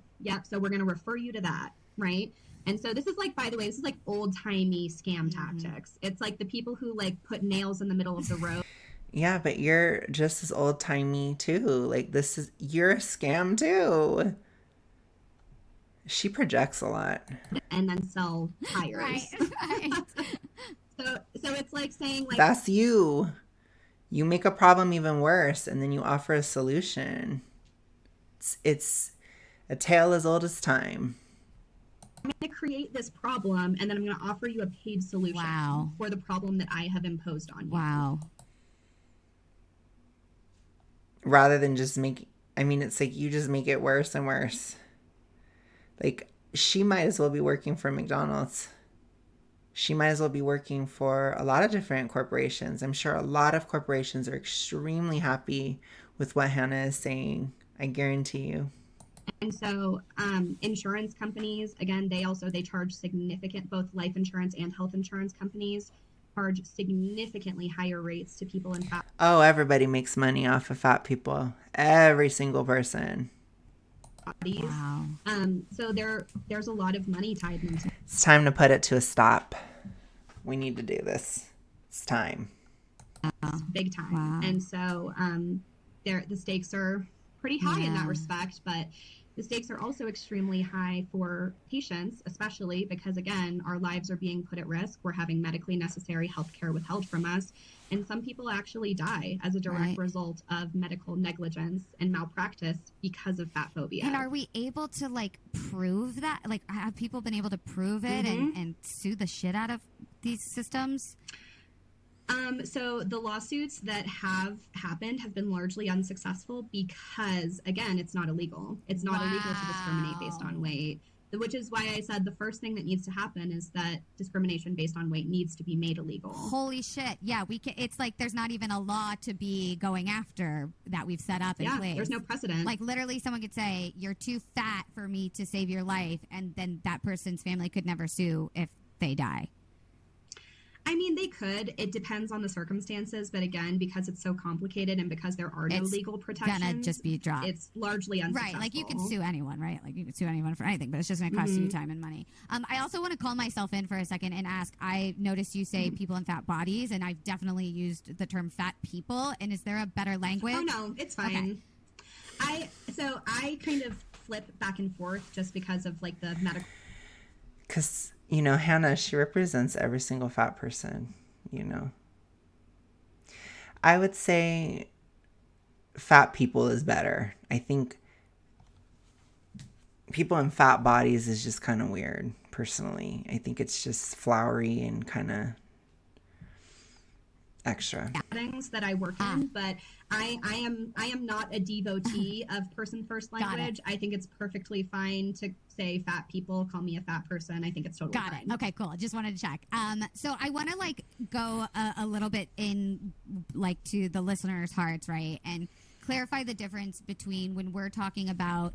refer you to that, right? And so this is like, by the way, this is like old-timey scam tactics. It's like the people who like put nails in the middle of the road. Yeah, but you're just as old-timey too. Like you're a scam too. She projects a lot. And then sell tires. Right. So it's like saying like that's you. You make a problem even worse and then you offer a solution. It's a tale as old as time. I'm going to create this problem and then I'm going to offer you a paid solution for the problem that I have imposed on you. Wow. Rather than just it's like you just make it worse and worse. Like, she might as well be working for McDonald's. she might as well be working for a lot of different corporations. I'm sure a lot of corporations are extremely happy with what Hannah is saying. I guarantee you. And so insurance companies, again, they charge significant, both life insurance and health insurance companies charge significantly higher rates to people in fat Oh, everybody makes money off of fat people. Every single person. bodies. Wow. So there's a lot of money tied into it. It's time to put it to a stop. We need to do this. It's time. Big time. Wow. And so the stakes are pretty high in that respect, but the stakes are also extremely high for patients, especially because, again, our lives are being put at risk. We're having medically necessary health care withheld from us. And some people actually die as a direct result of medical negligence and malpractice because of fat phobia. And are we able to like prove that? Like, have people been able to prove it and sue the shit out of these systems? So the lawsuits that have happened have been largely unsuccessful because, again, it's not illegal. It's not illegal to discriminate based on weight, which is why I said the first thing that needs to happen is that discrimination based on weight needs to be made illegal. Holy shit. Yeah, we can. It's like there's not even a law to be going after that we've set up in place. There's no precedent. Like literally someone could say, you're too fat for me to save your life, and then that person's family could never sue if they die. I mean, they could. It depends on the circumstances. But again, because it's so complicated and because there are no legal protections, gonna just be dropped. It's largely unsuccessful. Right. Like you can sue anyone, right? Like you can sue anyone for anything, but it's just going to cost you time and money. I also want to call myself in for a second and ask, I noticed you say people in fat bodies, and I've definitely used the term fat people. And is there a better language? Oh, no, it's fine. Okay. I kind of flip back and forth just because of like the medical. Because, you know, Hannah, she represents every single fat person, you know. I would say fat people is better. I think people in fat bodies is just kind of weird, personally. I think it's just flowery and kind of extra. Things that I work in, but I am not a devotee of person first language. I think it's perfectly fine to say fat people, call me a fat person. I think it's totally fine. Okay, cool. I just wanted to check. So I want to like go a little bit in like to the listeners' hearts, right? And clarify the difference between when we're talking about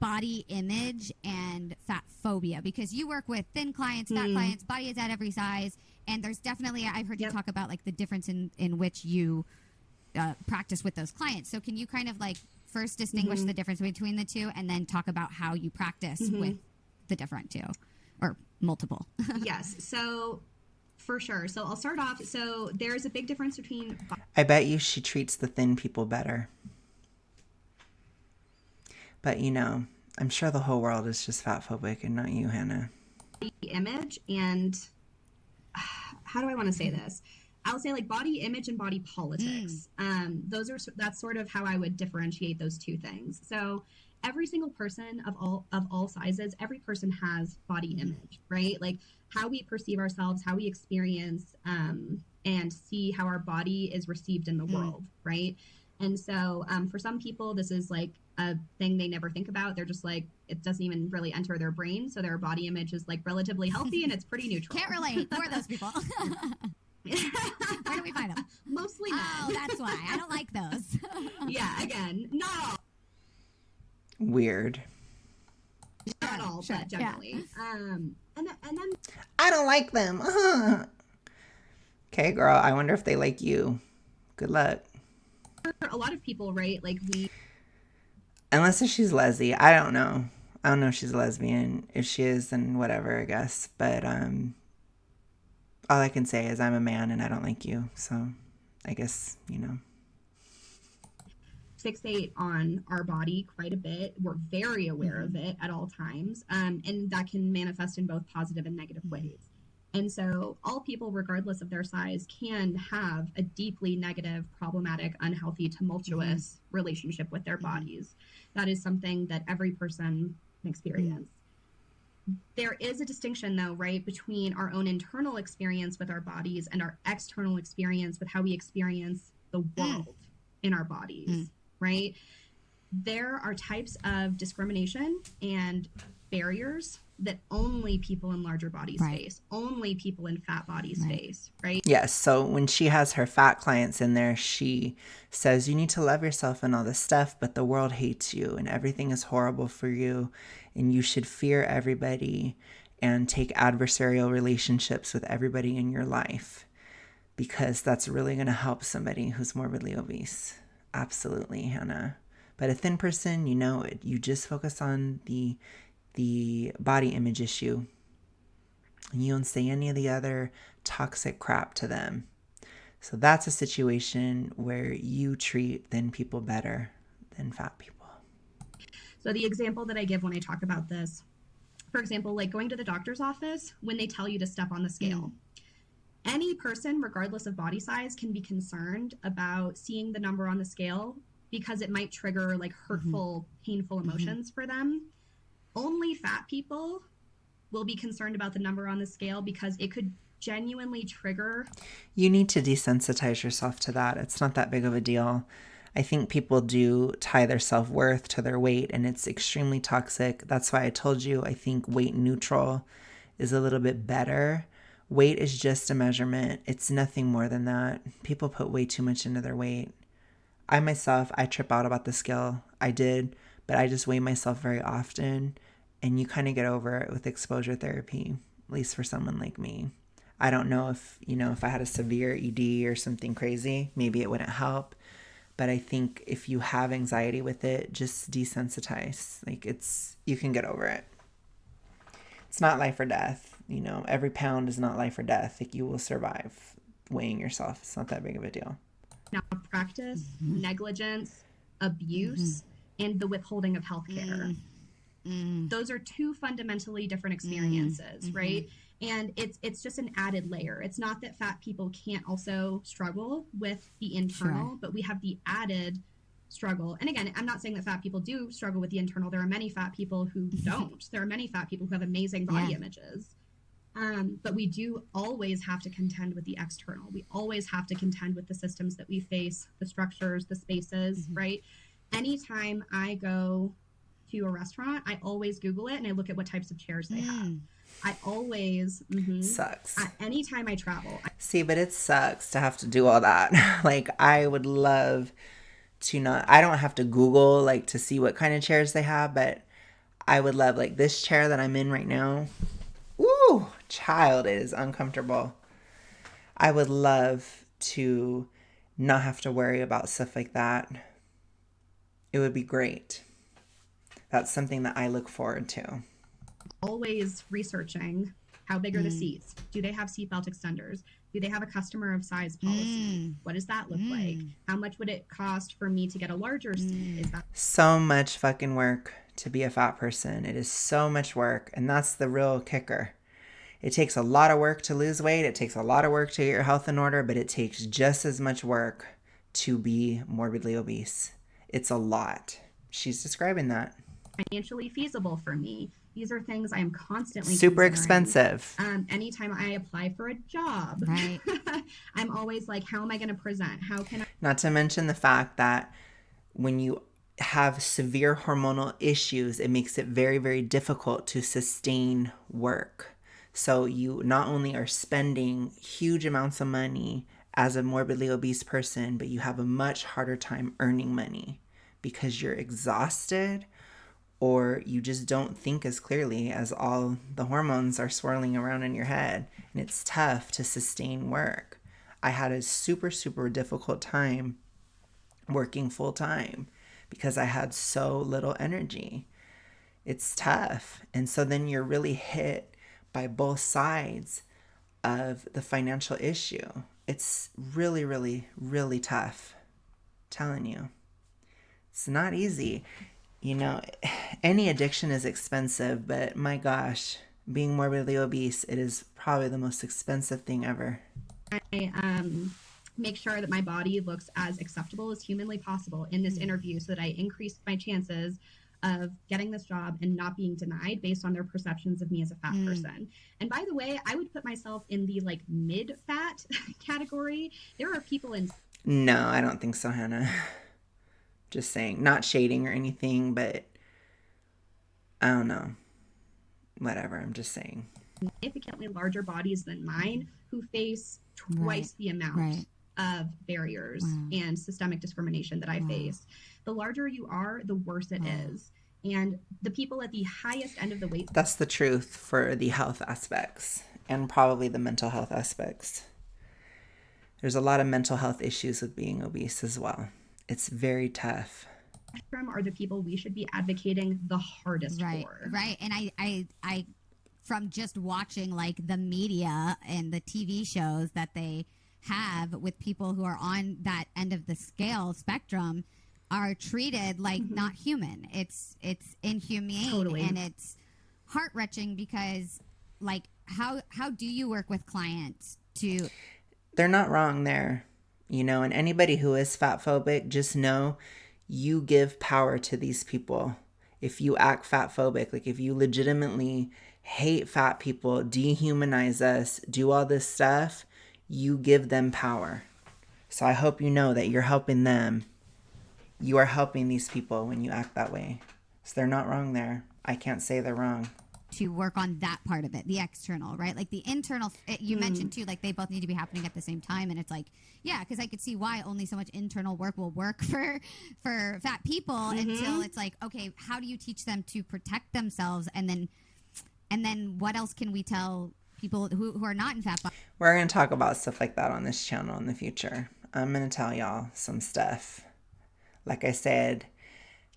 body image and fat phobia, because you work with thin clients, fat clients, body is at every size. And there's definitely, I've heard you talk about like the difference in which you practice with those clients. So can you kind of like first distinguish the difference between the two and then talk about how you practice with the different two or multiple? Yes. So for sure. So I'll start off. So there's a big difference between. I bet you she treats the thin people better. But, you know, I'm sure the whole world is just fat phobic and not you, Hannah. Image and how do I want to say this? I'll say like body image and body politics. That's sort of how I would differentiate those two things. So every single person of all sizes, every person has body image, right? Like how we perceive ourselves, how we experience and see how our body is received in the world, right? And so for some people, this is like a thing they never think about. They're just like, it doesn't even really enter their brain. So their body image is like relatively healthy and it's pretty neutral. Can't relate. Who are those people? Where do we find them? Mostly men. Oh, that's why. I don't like those. Yeah, again, not all. Weird. Not all, but generally. And then I don't like them. Okay, girl, I wonder if they like you. Good luck. a lot of people, right? Like we. Unless if she's lesbian. I don't know. I don't know if she's a lesbian. If she is, then whatever, I guess. But all I can say is I'm a man and I don't like you. So I guess, you know. Fixate on our body quite a bit. We're very aware of it at all times. And that can manifest in both positive and negative ways. And so all people, regardless of their size, can have a deeply negative, problematic, unhealthy, tumultuous relationship with their bodies. That is something that every person can experience. There is a distinction, though, right, between our own internal experience with our bodies and our external experience with how we experience the world in our bodies, right? There are types of discrimination and barriers that only people in larger bodies face, only people in fat bodies face, right? Yes. So when she has her fat clients in there, she says, you need to love yourself and all this stuff, but the world hates you and everything is horrible for you. And you should fear everybody and take adversarial relationships with everybody in your life, because that's really going to help somebody who's morbidly obese. Absolutely, Hannah. But a thin person, you know, you just focus on the body image issue. And you don't say any of the other toxic crap to them. So that's a situation where you treat thin people better than fat people. So the example that I give when I talk about this, for example, like going to the doctor's office when they tell you to step on the scale. Any person, regardless of body size, can be concerned about seeing the number on the scale because it might trigger like hurtful, painful emotions for them. Only fat people will be concerned about the number on the scale because it could genuinely trigger. You need to desensitize yourself to that. It's not that big of a deal. I think people do tie their self-worth to their weight, and it's extremely toxic. That's why I told you I think weight neutral is a little bit better. Weight is just a measurement. It's nothing more than that. People put way too much into their weight. I myself, I trip out about the scale. I did, but I just weigh myself very often, and you kind of get over it with exposure therapy, at least for someone like me. I don't know if, if I had a severe ED or something crazy, maybe it wouldn't help. But I think if you have anxiety with it, just desensitize. Like you can get over it. It's not life or death. Every pound is not life or death. Like you will survive weighing yourself. It's not that big of a deal. Malpractice, negligence, abuse, and the withholding of healthcare. Those are two fundamentally different experiences, right? And it's just an added layer. It's not that fat people can't also struggle with the internal, but we have the added struggle. And again, I'm not saying that fat people do struggle with the internal. There are many fat people who don't. There are many fat people who have amazing body images. But we do always have to contend with the external. We always have to contend with the systems that we face, the structures, the spaces, right? Anytime I go to a restaurant, I always Google it and I look at what types of chairs they have. I always sucks. Anytime I travel. See, but it sucks to have to do all that. Like I would love to not, I don't have to Google like to see what kind of chairs they have, but I would love like this chair that I'm in right now. Ooh, child, it is uncomfortable. I would love to not have to worry about stuff like that. It would be great. That's something that I look forward to. Always researching how big are the seats? Do they have seatbelt extenders? Do they have a customer of size policy? What does that look like? How much would it cost for me to get a larger seat? Is that so much fucking work to be a fat person? It is so much work, and that's the real kicker. It takes a lot of work to lose weight. It takes a lot of work to get your health in order, but it takes just as much work to be morbidly obese. It's a lot. She's describing that. Financially feasible for me? These are things I am constantly super expensive. Anytime I apply for a job, right. I'm always like, how am I going to present? How can I? Not to mention the fact that when you have severe hormonal issues, it makes it very, very difficult to sustain work. So you not only are spending huge amounts of money as a morbidly obese person, but you have a much harder time earning money because you're exhausted, or you just don't think as clearly as all the hormones are swirling around in your head, and it's tough to sustain work. I had a super, super difficult time working full time because I had so little energy. It's tough. And so then you're really hit by both sides of the financial issue. It's really, really, really tough. I'm telling you. It's not easy. Any addiction is expensive, but my gosh, being morbidly obese, it is probably the most expensive thing ever. I make sure that my body looks as acceptable as humanly possible in this interview so that I increase my chances of getting this job and not being denied based on their perceptions of me as a fat person. And by the way, I would put myself in the mid-fat category. There are people in... No, I don't think so, Hannah. Just saying, not shading or anything, but I don't know. whatever, I'm just saying. Significantly larger bodies than mine who face twice Right. the amount Right. of barriers Wow. and systemic discrimination that I Wow. faced. The larger you are, the worse it Wow. is. And the people at the highest end of the weight. That's the truth for the health aspects and probably the mental health aspects. There's a lot of mental health issues with being obese as well. It's very tough. Are the people we should be advocating the hardest Right. for. Right. And I from just watching like the media and the TV shows that they have with people who are on that end of the scale spectrum are treated like not human. It's inhumane. Totally. And it's heart-wrenching because like how do you work with clients to They're not wrong there, and anybody who is fat phobic, just know you give power to these people. If you act fat phobic, like if you legitimately hate fat people, dehumanize us, do all this stuff, you give them power. So I hope you know that you're helping them. You are helping these people when you act that way. So they're not wrong there. I can't say they're wrong. to work on that part of it, the external, right? Like the internal, you mentioned too, like they both need to be happening at the same time. And it's like, yeah, because I could see why only so much internal work will work for fat people until it's like, okay, how do you teach them to protect themselves? And then what else can we tell people who are not in fat bodies? We're going to talk about stuff like that on this channel in the future. I'm going to tell y'all some stuff. Like I said,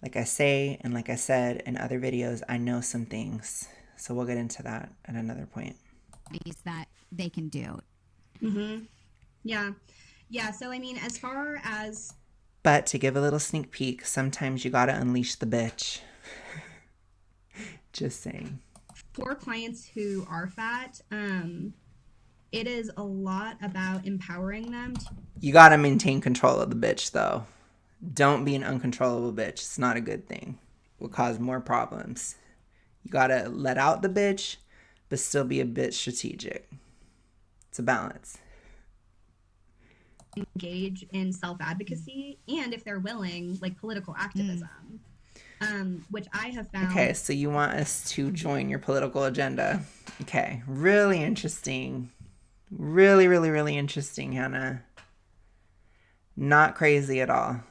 like I say, and like I said in other videos, I know some things. So we'll get into that at another point. That they can do. Yeah. Yeah. So, I mean, as far as. But to give a little sneak peek, sometimes you got to unleash the bitch. Just saying. For clients who are fat, it is a lot about empowering them. You got to maintain control of the bitch, though. Don't be an uncontrollable bitch. It's not a good thing. It will cause more problems. You got to let out the bitch, but still be a bit strategic. It's a balance. Engage in self-advocacy and, if they're willing, like political activism, which I have found. Okay, so you want us to join your political agenda. Okay, really interesting. Really, really, really interesting, Hannah. Not crazy at all.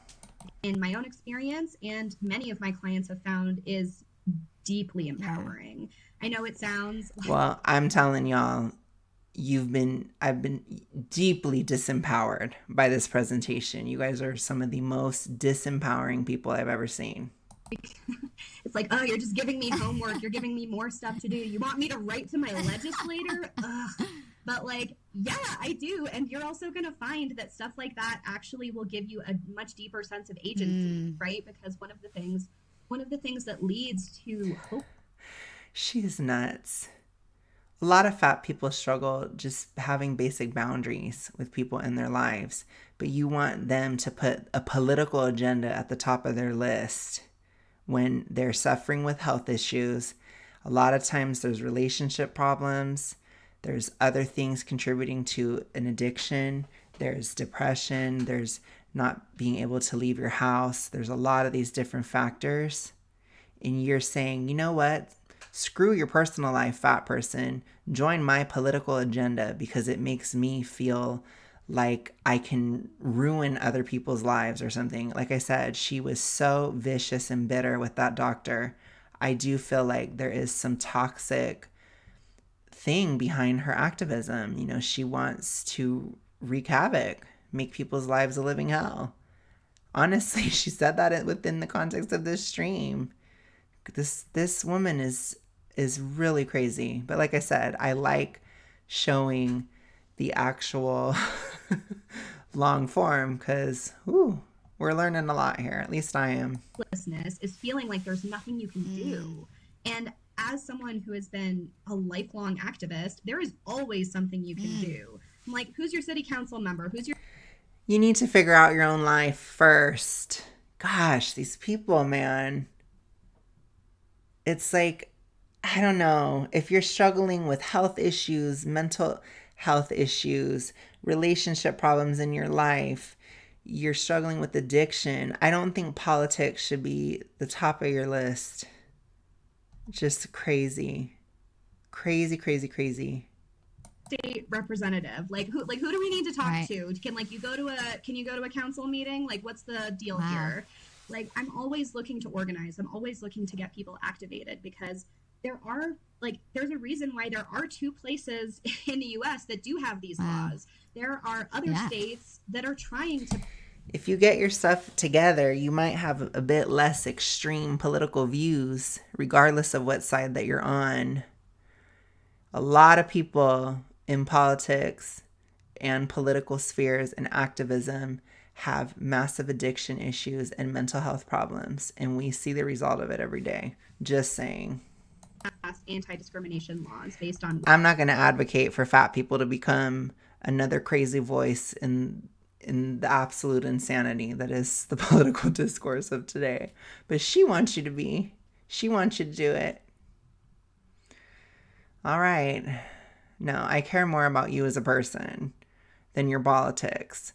In my own experience, and many of my clients have found, is deeply empowering. I know it sounds like... Well, I'm telling y'all, I've been deeply disempowered by this presentation. You guys are some of the most disempowering people I've ever seen. It's like, oh, you're just giving me homework. You're giving me more stuff to do. You want me to write to my legislator? Ugh. But like, yeah, I do. And you're also going to find that stuff like that actually will give you a much deeper sense of agency, right? Because one of the things that leads to hope. She's nuts. A lot of fat people struggle just having basic boundaries with people in their lives, but you want them to put a political agenda at the top of their list when they're suffering with health issues. A lot of times there's relationship problems. There's other things contributing to an addiction. There's depression. There's not being able to leave your house. There's a lot of these different factors. And you're saying, you know what? Screw your personal life, fat person. Join my political agenda because it makes me feel like I can ruin other people's lives or something. Like I said, she was so vicious and bitter with that doctor. I do feel like there is some toxic thing behind her activism. You know, she wants to wreak havoc, make people's lives a living hell. Honestly, she said that within the context of this stream. This woman is really crazy. But like I said, I like showing the actual long form because we're learning a lot here. At least I am. Hopelessness is feeling like there's nothing you can do. And as someone who has been a lifelong activist, there is always something you can do. I'm like, who's your city council member? You need to figure out your own life first. Gosh, these people, man. It's like, I don't know, if you're struggling with health issues, mental health issues, relationship problems in your life, you're struggling with addiction, I don't think politics should be the top of your list. Just crazy. Crazy, crazy, crazy. State representative, like who do we need to talk Right. to? Can you go to a council meeting? Like, what's the deal here? Like, I'm always looking to organize. I'm always looking to get people activated, because there's a reason why there are 2 places in the US that do have these laws. There are other states that are trying to. If you get your stuff together, you might have a bit less extreme political views, regardless of what side that you're on. A lot of people in politics and political spheres and activism have massive addiction issues and mental health problems, and we see the result of it every day. Just saying. Anti-discrimination laws based on. I'm not going to advocate for fat people to become another crazy voice in the absolute insanity that is the political discourse of today. But she wants you to be. She wants you to do it. All right. No, I care more about you as a person than your politics.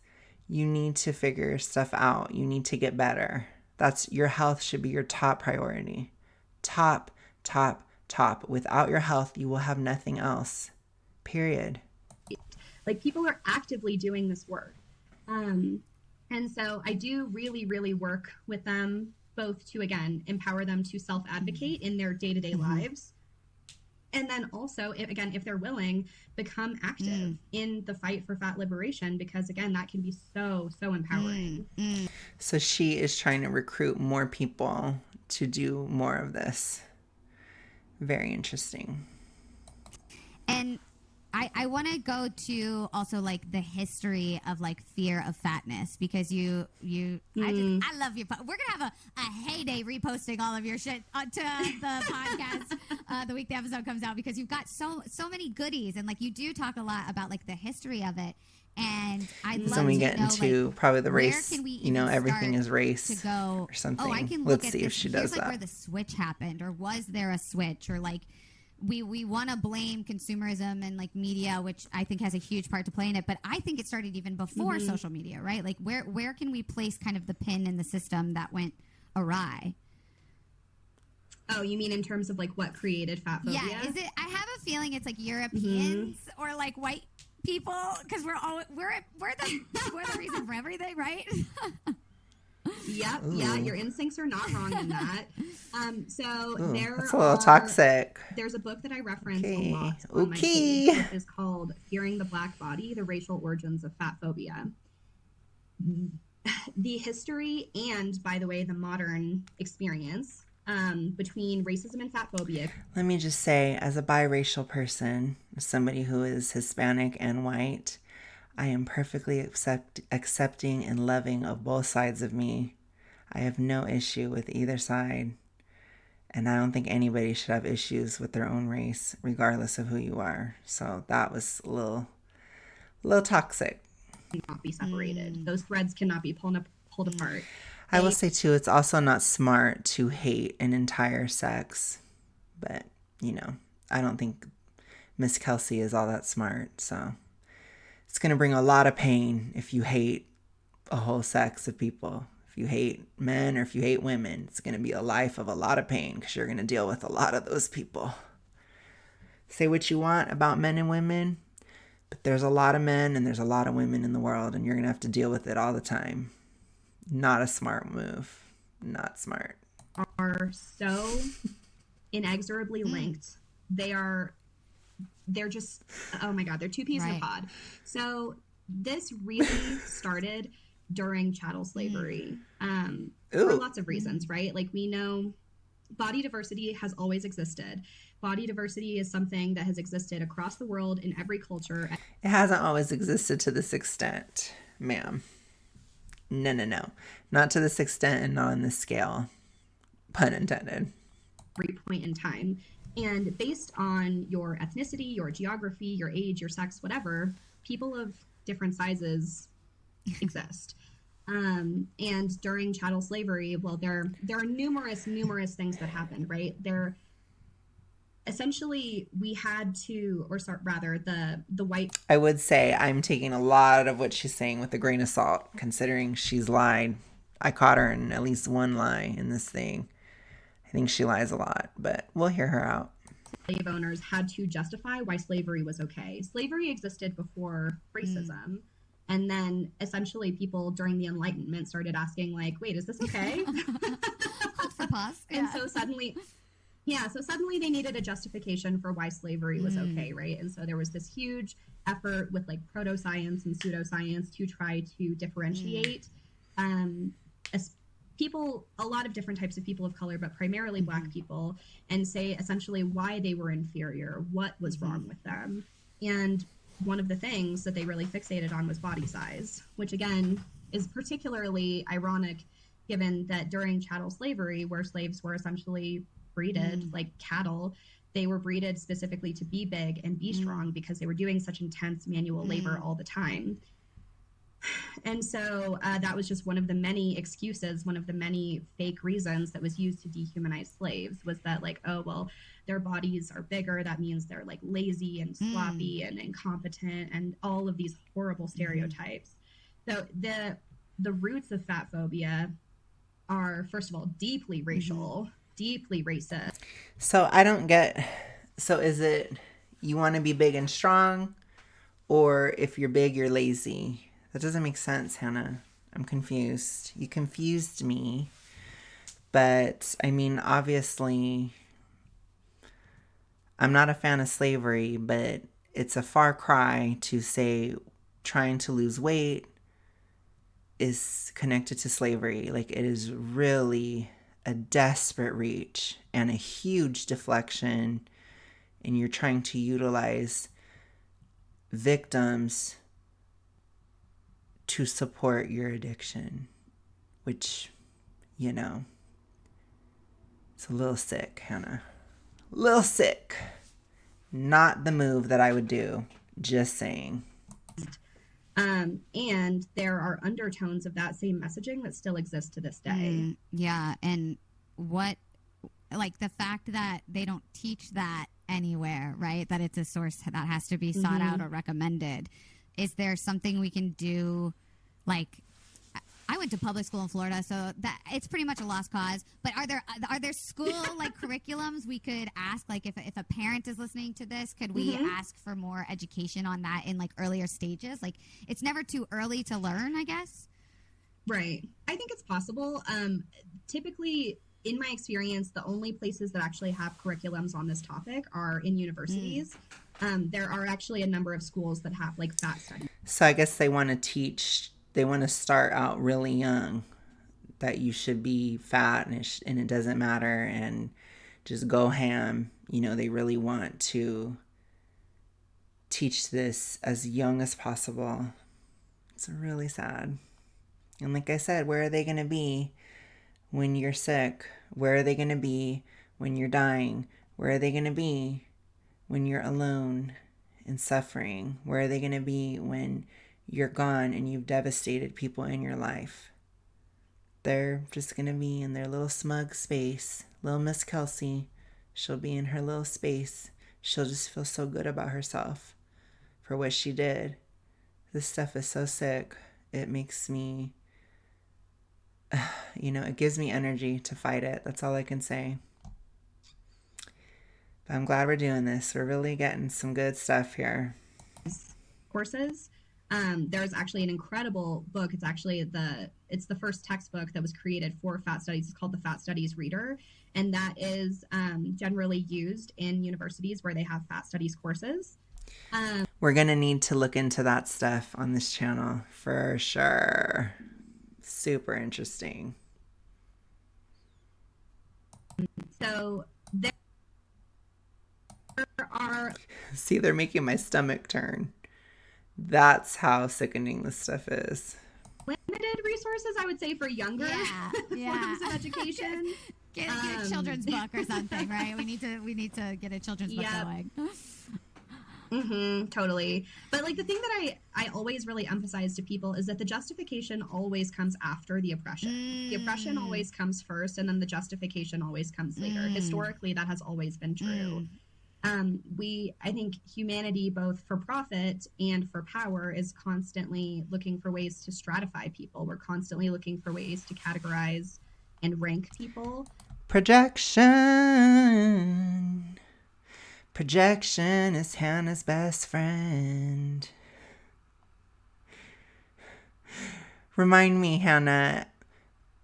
You need to figure stuff out. You need to get better. Your health should be your top priority. Top. Without your health, you will have nothing else. Period. Like, people are actively doing this work. And so I do really, really work with them both to, again, empower them to self-advocate in their day-to-day lives. And then also, if they're willing, become active in the fight for fat liberation, because, again, that can be so, so empowering. So she is trying to recruit more people to do more of this. Very interesting. And I want to go to also like the history of like fear of fatness, because I love your. We're gonna have a heyday reposting all of your shit onto the podcast the week the episode comes out, because you've got so many goodies, and like you do talk a lot about like the history of it. And I'd love so we to get know, into like, probably the race. Where can we everything is race to go or something. Oh, I can Let's look at see this. if she Here's does like that. where the switch happened, or was there a switch, or like. We want to blame consumerism and like media, which I think has a huge part to play in it. But I think it started even before social media, right? Like where can we place kind of the pin in the system that went awry? Oh, you mean in terms of like what created fat phobia? Yeah, is it? I have a feeling it's like Europeans or like white people, because we're the reason for everything, right? Yep. Ooh. Yeah, your instincts are not wrong in that. That's a little toxic. There's a book that I reference a lot on my page. It is called "Fearing the Black Body: The Racial Origins of Fat Phobia." The history and, by the way, the modern experience between racism and fat phobia. Let me just say, as a biracial person, somebody who is Hispanic and white, I am perfectly accepting and loving of both sides of me. I have no issue with either side. And I don't think anybody should have issues with their own race, regardless of who you are. So that was a little toxic. Cannot be separated. Those threads cannot be pulled apart. I will say, too, it's also not smart to hate an entire sex. But, I don't think Miss Kelsey is all that smart, so... It's going to bring a lot of pain if you hate a whole sex of people. If you hate men or if you hate women, it's going to be a life of a lot of pain, because you're going to deal with a lot of those people. Say what you want about men and women, but there's a lot of men and there's a lot of women in the world, and you're going to have to deal with it all the time. Not a smart move. Not smart. Are so inexorably linked. They're just, oh my God, they're 2 peas in a pod. So this really started during chattel slavery for lots of reasons, right? Like, we know body diversity has always existed. Body diversity is something that has existed across the world in every culture. It hasn't always existed to this extent, ma'am. No. Not to this extent and not on this scale. Pun intended. Every point in time. And based on your ethnicity, your geography, your age, your sex, whatever, people of different sizes exist. And during chattel slavery, well, there are numerous things that happened, right? Essentially, we had to, the white... I would say I'm taking a lot of what she's saying with a grain of salt, considering she's lied. I caught her in at least one lie in this thing. I think she lies a lot, but we'll hear her out. slave owners had to justify why slavery was okay. Slavery existed before racism. And then essentially people during the Enlightenment started asking, like, wait, is this okay? Hold for pause. And so suddenly they needed a justification for why slavery was okay, right? And so there was this huge effort with like proto-science and pseudoscience to try to differentiate people, a lot of different types of people of color, but primarily Black people, and say essentially why they were inferior, what was wrong with them. And one of the things that they really fixated on was body size, which again is particularly ironic given that during chattel slavery, where slaves were essentially breeded like cattle, they were breeded specifically to be big and be strong because they were doing such intense manual labor all the time. And so that was just one of the many excuses, one of the many fake reasons that was used to dehumanize slaves, was that like, oh, well, their bodies are bigger. That means they're like lazy and sloppy and incompetent and all of these horrible stereotypes. So the roots of fat phobia are, first of all, deeply racial, deeply racist. So I don't get, so is it you want to be big and strong, or if you're big, you're lazy? That doesn't make sense, Hannah. I'm confused. You confused me. But, I mean, obviously, I'm not a fan of slavery, but it's a far cry to say trying to lose weight is connected to slavery. Like, it is really a desperate reach and a huge deflection, and you're trying to utilize victims to support your addiction, which, you know, it's a little sick, Hannah. A little sick. Not the move that I would do. Just saying. And there are undertones of that same messaging that still exist to this day. Yeah, and what, like the fact that they don't teach that anywhere, right? That it's a source that has to be sought out or recommended. Is there something we can do? Like, I went to public school in Florida, so that it's pretty much a lost cause. But are there school like curriculums we could ask? Like, if a parent is listening to this, could we ask for more education on that in like earlier stages? Like, it's never too early to learn, I guess. Right. I think it's possible. Typically, in my experience, the only places that actually have curriculums on this topic are in universities. There are actually a number of schools that have like fat studies. So I guess they want to start out really young that you should be fat and it doesn't matter and just go ham. You know, they really want to teach this as young as possible. It's really sad. And like I said, where are they going to be when you're sick? Where are they going to be when you're dying? Where are they going to be when you're alone and suffering? Where are they going to be when you're gone and you've devastated people in your life? They're just going to be in their little smug space. Little Miss Kelsey, she'll be in her little space. She'll just feel so good about herself for what she did. This stuff is so sick. It makes me, it gives me energy to fight it. That's all I can say. But I'm glad we're doing this. We're really getting some good stuff here. Courses. There's actually an incredible book. It's actually it's the first textbook that was created for fat studies. It's called the Fat Studies Reader. And that is generally used in universities where they have fat studies courses. We're going to need to look into that stuff on this channel for sure. Super interesting. So there are... See, they're making my stomach turn. That's how sickening this stuff is. Limited resources, I would say, for younger forms of education. Get a children's book or something, right? We need to get a children's book going. Totally. But like the thing that I always really emphasize to people is that the justification always comes after the oppression. The oppression always comes first, and then the justification always comes later. Historically, that has always been true. I think humanity, both for profit and for power, is constantly looking for ways to stratify people. We're constantly looking for ways to categorize and rank people. Projection. Projection is Hannah's best friend. Remind me, Hannah,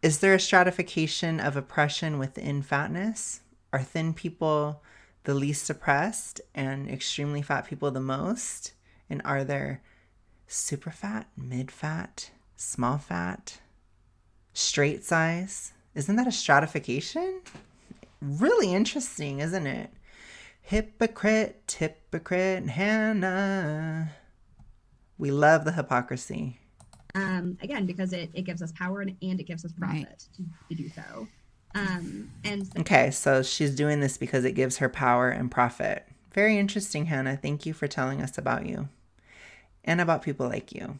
is there a stratification of oppression within fatness? Are thin people the least oppressed and extremely fat people the most? And are there super fat, mid fat, small fat, straight size? Isn't that a stratification? Really interesting, isn't it? Hypocrite, Hannah. We love the hypocrisy. Again, because it gives us power and it gives us profit to do so. Okay, so she's doing this because it gives her power and profit. Very interesting, Hannah. Thank you for telling us about you and about people like you.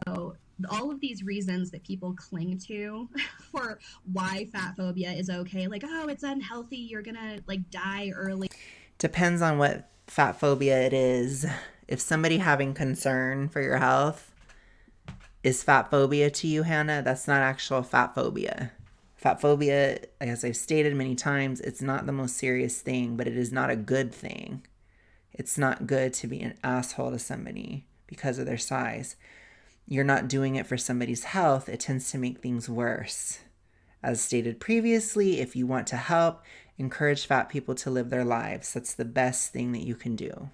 So all of these reasons that people cling to for why fat phobia is okay, like, oh, it's unhealthy, you're gonna like die early. Depends on what fat phobia it is. If somebody having concern for your health is fat phobia to you, Hannah, that's not actual fat phobia. Fat phobia, as I've stated many times, it's not the most serious thing, but it is not a good thing. It's not good to be an asshole to somebody because of their size. You're not doing it for somebody's health. It tends to make things worse. As stated previously, if you want to help, encourage fat people to live their lives. That's the best thing that you can do.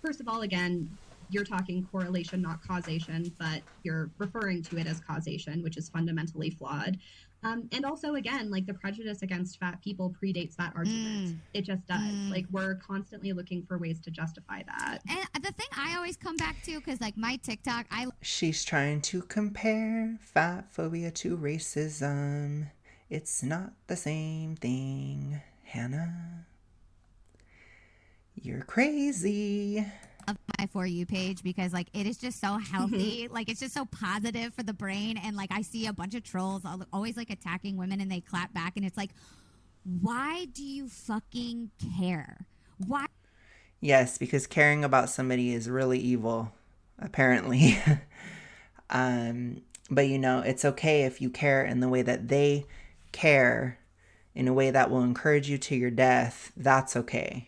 First of all, again, you're talking correlation, not causation, but you're referring to it as causation, which is fundamentally flawed. And also, again, like the prejudice against fat people predates that argument. It just does. Like we're constantly looking for ways to justify that. And the thing I always come back to, because like my TikTok, She's trying to compare fat phobia to racism. It's not the same thing, Hannah. You're crazy. Of my For You page because like it is just so healthy. Like it's just so positive for the brain. And like I see a bunch of trolls always like attacking women and they clap back. And it's like, why do you fucking care? Why? Yes, because caring about somebody is really evil, apparently. But you know, it's okay if you care in the way that they care, in a way that will encourage you to your death. That's okay.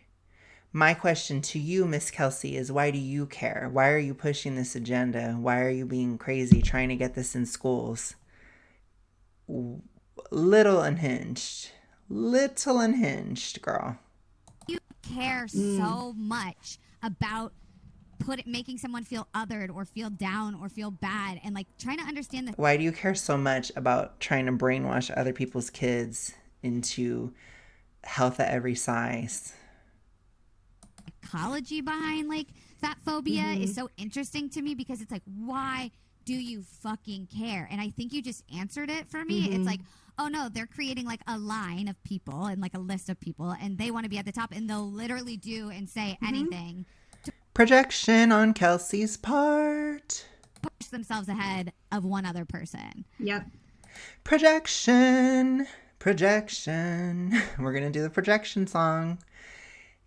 My question to you, Miss Kelsey, is why do you care? Why are you pushing this agenda? Why are you being crazy trying to get this in schools? Little unhinged, girl. You care so much about making someone feel othered or feel down or feel bad and like trying to understand that. Why do you care so much about trying to brainwash other people's kids into health at every size? Psychology behind like fat phobia is so interesting to me because it's like, why do you fucking care? And I think you just answered it for me. It's like, oh no, they're creating like a line of people and like a list of people and they want to be at the top and they'll literally do and say anything to Projection on Kelsey's part. push themselves ahead of one other person. Yep. Projection. We're going to do the projection song.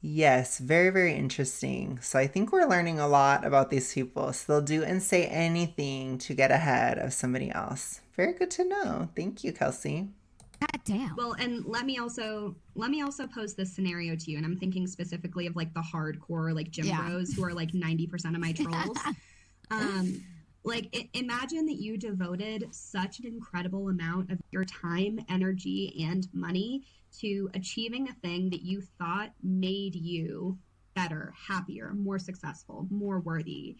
Yes, very, very interesting. So I think we're learning a lot about these people. So they'll do and say anything to get ahead of somebody else. Very good to know. Thank you, Kelsey. God damn. Well, and let me also pose this scenario to you, and I'm thinking specifically of like the hardcore like gym bros who are like 90% of my trolls. Imagine that you devoted such an incredible amount of your time, energy, and money to achieving a thing that you thought made you better, happier, more successful, more worthy.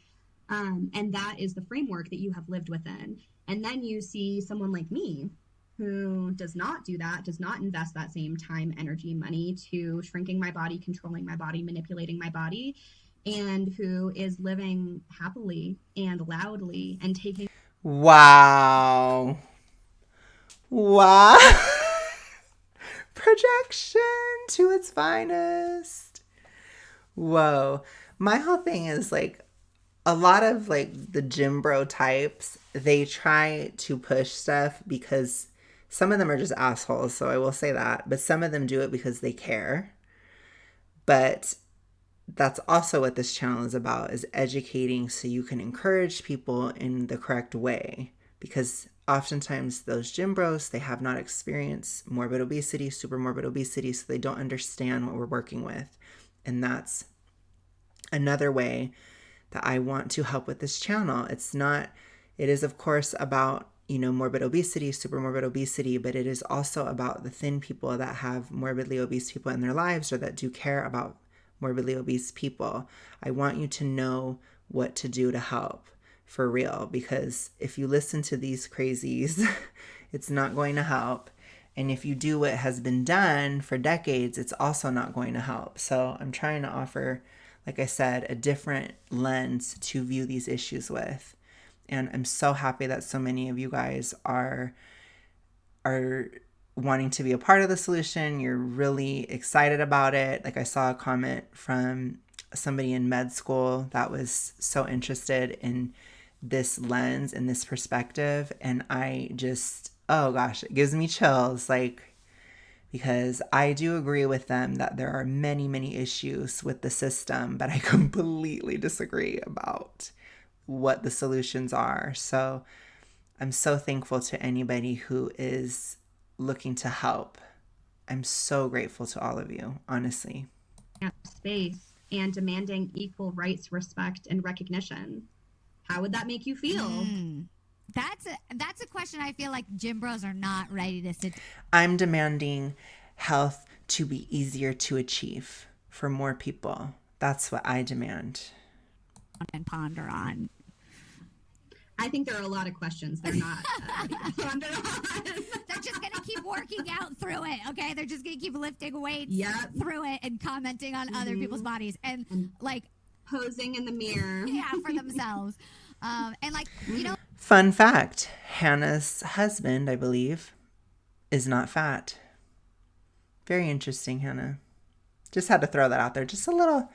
And that is the framework that you have lived within. And then you see someone like me who does not do that, does not invest that same time, energy, money to shrinking my body, controlling my body, manipulating my body, and who is living happily and loudly and taking. Wow. Projection to its finest. Whoa. My whole thing is like a lot of like the gym bro types, they try to push stuff because some of them are just assholes, so I will say that. But some of them do it because they care. But that's also what this channel is about, is educating so you can encourage people in the correct way. Because oftentimes those gym bros, they have not experienced morbid obesity, super morbid obesity, so they don't understand what we're working with. And that's another way that I want to help with this channel. It is of course about, morbid obesity, super morbid obesity, but it is also about the thin people that have morbidly obese people in their lives or that do care about morbidly obese people. I want you to know what to do to help for real, because if you listen to these crazies, it's not going to help. And if you do what has been done for decades, it's also not going to help. So I'm trying to offer, like I said, a different lens to view these issues with. And I'm so happy that so many of you guys are wanting to be a part of the solution. You're really excited about it. Like I saw a comment from somebody in med school that was so interested in this lens and this perspective. And I just, oh gosh, it gives me chills. Because I do agree with them that there are many, many issues with the system, but I completely disagree about what the solutions are. So I'm so thankful to anybody who is looking to help. I'm so grateful to all of you, honestly. Space and demanding equal rights, respect, and recognition. How would that make you feel? That's a question I feel like gym bros are not ready to sit. I'm demanding health to be easier to achieve for more people. That's what I demand. And ponder on. I think there are a lot of questions they're not ponder on. They're just going to keep working out through it, okay? They're just going to keep lifting weights through it and commenting on other people's bodies and like posing in the mirror. Yeah, for themselves. And like, Fun fact, Hannah's husband, I believe, is not fat. Very interesting, Hannah. Just had to throw that out there. Just a little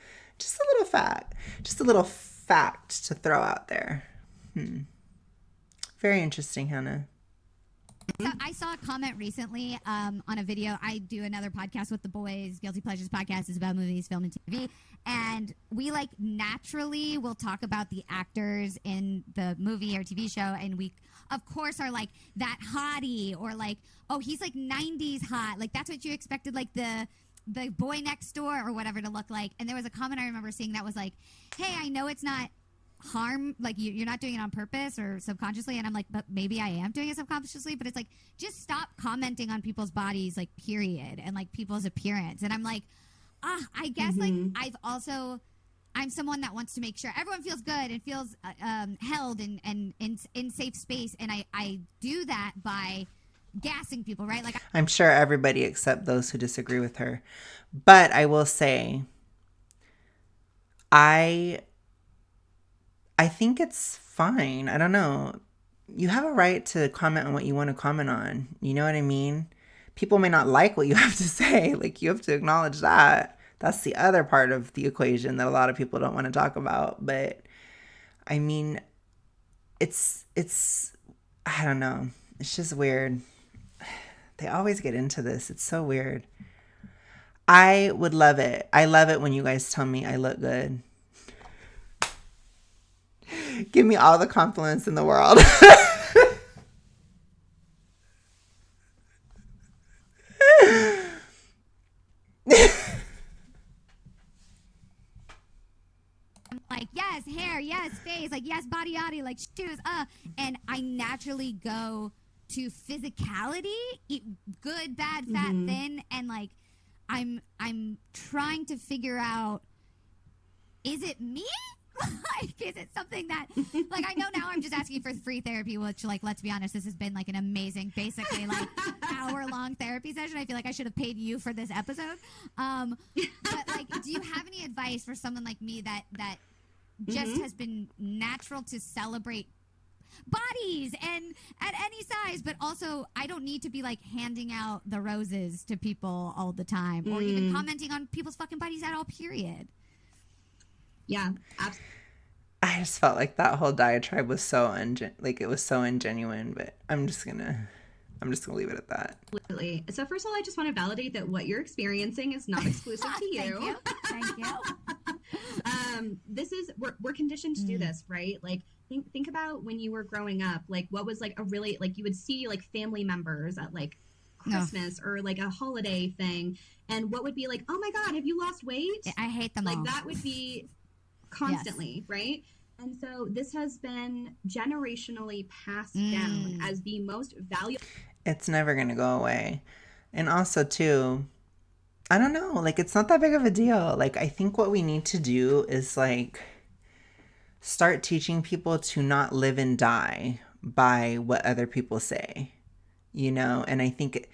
fact. Just a little fact to throw out there. Very interesting, Hannah. So I saw a comment recently on a video. I do another podcast with the boys, Guilty Pleasures podcast. Is about movies, film, and TV. And we naturally will talk about the actors in the movie or TV show. And we, of course, are like that hottie or like, oh, he's like 90s hot. Like that's what you expected, like the boy next door or whatever to look like. And there was a comment I remember seeing that was like, hey, I know it's not harm, like you're not doing it on purpose or subconsciously, and I'm like, but maybe I am doing it subconsciously. But it's like, just stop commenting on people's bodies, like period, and like people's appearance. And I'm like, I guess like I'm someone that wants to make sure everyone feels good and feels held and in safe space, and I do that by gassing people, right? Like I'm sure everybody except those who disagree with her, but I will say I think it's fine. I don't know. You have a right to comment on what you want to comment on. You know what I mean? People may not like what you have to say. Like, you have to acknowledge that. That's the other part of the equation that a lot of people don't want to talk about. But, I mean, it's I don't know. It's just weird. They always get into this. It's so weird. I would love it. I love it when you guys tell me I look good. Give me all the compliments in the world. I'm like, yes, hair, yes, face, like yes, body, like shoes, and I naturally go to physicality, good, bad, fat, thin, and like I'm trying to figure out, is it me? Like, is it something that, like, I know now I'm just asking for free therapy, which, like, let's be honest, this has been, like, an amazing, basically, like, hour-long therapy session. I feel like I should have paid you for this episode. But, like, do you have any advice for someone like me that just has been natural to celebrate bodies and at any size, but also I don't need to be, like, handing out the roses to people all the time or even commenting on people's fucking bodies at all, period. Yeah, absolutely. I just felt like that whole diatribe was so it was so ingenuine, but I'm just gonna leave it at that. Absolutely. So first of all, I just want to validate that what you're experiencing is not exclusive to you. Thank you. We're conditioned to do this, right? Like think about when you were growing up, like what was like a really, like you would see like family members at like Christmas or like a holiday thing, and what would be like, oh my God, have you lost weight? I hate them like all. that would be constantly, right? And so this has been generationally passed down as the most valuable. It's never going to go away. And also, too, I don't know, like, it's not that big of a deal. Like, I think what we need to do is, like, start teaching people to not live and die by what other people say, you know? And I think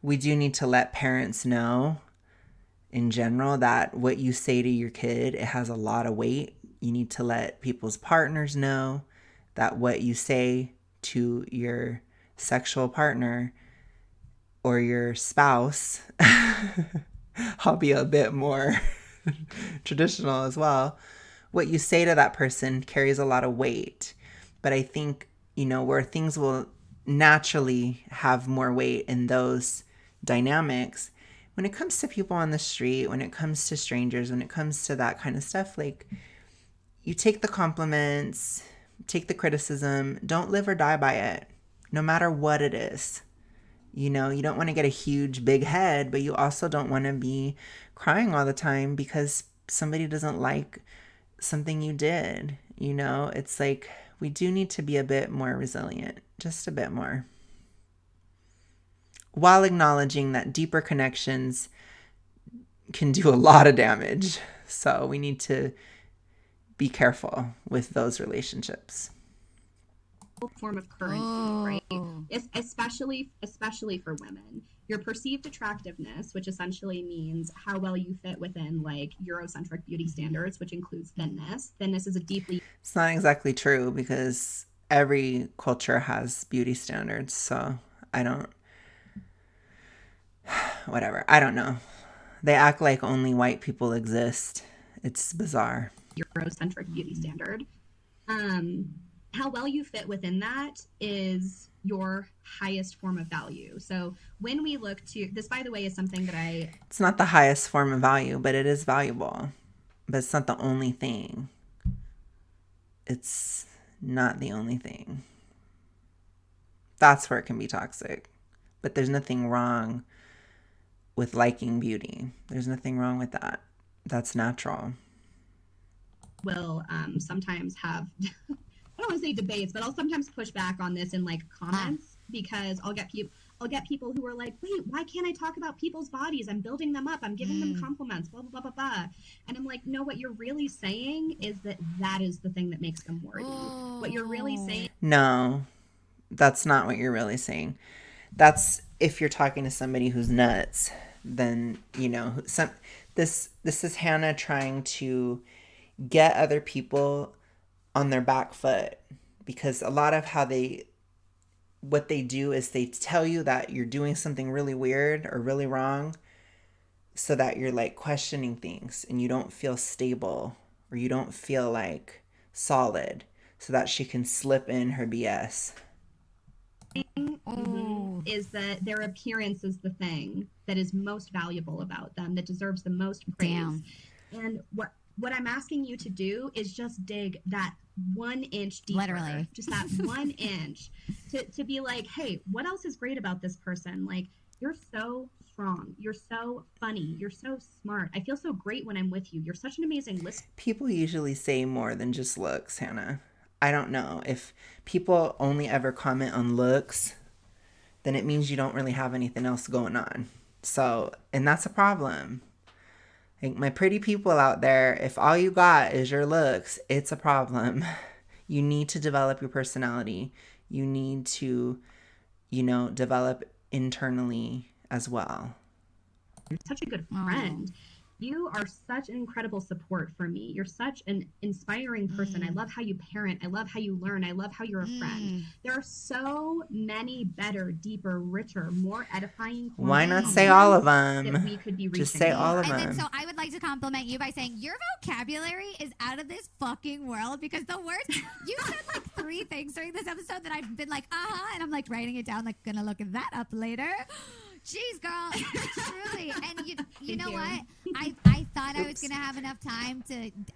we do need to let parents know in general that what you say to your kid, it has a lot of weight. You need to let people's partners know that what you say to your sexual partner or your spouse, I'll be a bit more traditional as well, what you say to that person carries a lot of weight. But I think, you know, where things will naturally have more weight in those dynamics, when it comes to people on the street, when it comes to strangers, when it comes to that kind of stuff, like, you take the compliments, take the criticism, don't live or die by it, no matter what it is. You know, you don't want to get a huge, big head, but you also don't want to be crying all the time because somebody doesn't like something you did. You know, it's like we do need to be a bit more resilient, just a bit more, while acknowledging that deeper connections can do a lot of damage. So we need to be careful with those relationships. Form of currency, right? Especially for women. Your perceived attractiveness, which essentially means how well you fit within like Eurocentric beauty standards, which includes thinness. Thinness is a deeply... It's not exactly true because every culture has beauty standards. So whatever. I don't know. They act like only white people exist. It's bizarre. Eurocentric beauty standard. How well you fit within that is your highest form of value. So when we look to this, by the way, is something that it's not the highest form of value, but it is valuable. But it's not the only thing. It's not the only thing. That's where it can be toxic. But there's nothing wrong with liking beauty. There's nothing wrong with that. That's natural. Will sometimes have... I don't want to say debates, but I'll sometimes push back on this in like comments because I'll get people who are like, wait, why can't I talk about people's bodies? I'm building them up. I'm giving them compliments, blah, blah, blah, blah, blah. And I'm like, no, what you're really saying is that is the thing that makes them worthy. What you're really saying. No, that's not what you're really saying. That's if you're talking to somebody who's nuts, then, you know, this is Hannah trying to get other people on their back foot, because a lot of what they do is they tell you that you're doing something really weird or really wrong so that you're like questioning things and you don't feel stable or you don't feel like solid, so that she can slip in her BS. Is that their appearance is the thing that is most valuable about them, that deserves the most praise. Damn. And what I'm asking you to do is just dig that 1 inch deeper. Literally. Just that 1 inch to be like, hey, what else is great about this person? Like, you're so strong. You're so funny. You're so smart. I feel so great when I'm with you. You're such an amazing listener. People usually say more than just looks, Hannah. I don't know. If people only ever comment on looks, then it means you don't really have anything else going on. So, and that's a problem. Like, my pretty people out there, if all you got is your looks, it's a problem. You need to develop your personality. You need to, you know, develop internally as well. You're such a good friend. You are such an incredible support for me. You're such an inspiring person. I love how you parent. I love how you learn. I love how you're a friend. There are so many better, deeper, richer, more edifying. Why not say all of them? That we could be just say all of them. And so I would like to compliment you by saying your vocabulary is out of this fucking world, because the words you said like 3 things during this episode that I've been like, and I'm like writing it down, like gonna look that up later. Jeez, girl, truly. And you know what? I thought I was going to have enough time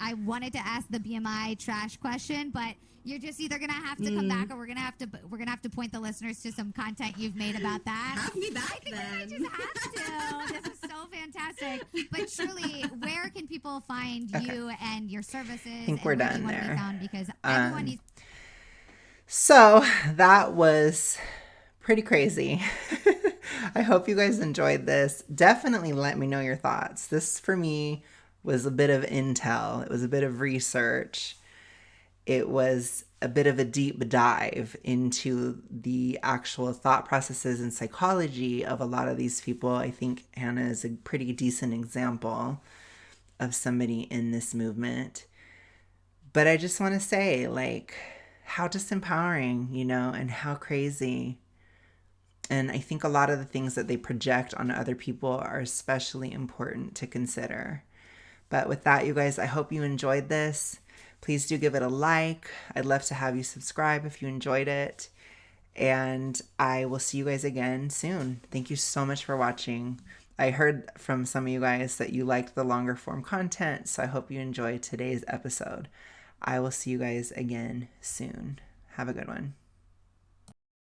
I wanted to ask the BMI trash question, but you're just either going to have to come back or we're going to have to point the listeners to some content you've made about that. Have me back I think then. we might just have to. This is so fantastic. But Shirley, where can people find you and your services? I think we're done there. Because everyone needs. So that was pretty crazy. I hope you guys enjoyed this. Definitely let me know your thoughts. This for me was a bit of intel. It was a bit of research. It was a bit of a deep dive into the actual thought processes and psychology of a lot of these people. I think Hannah is a pretty decent example of somebody in this movement. But I just want to say, like, how disempowering, you know, and how crazy. And I think a lot of the things that they project on other people are especially important to consider. But with that, you guys, I hope you enjoyed this. Please do give it a like. I'd love to have you subscribe if you enjoyed it. And I will see you guys again soon. Thank you so much for watching. I heard from some of you guys that you liked the longer form content, so I hope you enjoyed today's episode. I will see you guys again soon. Have a good one.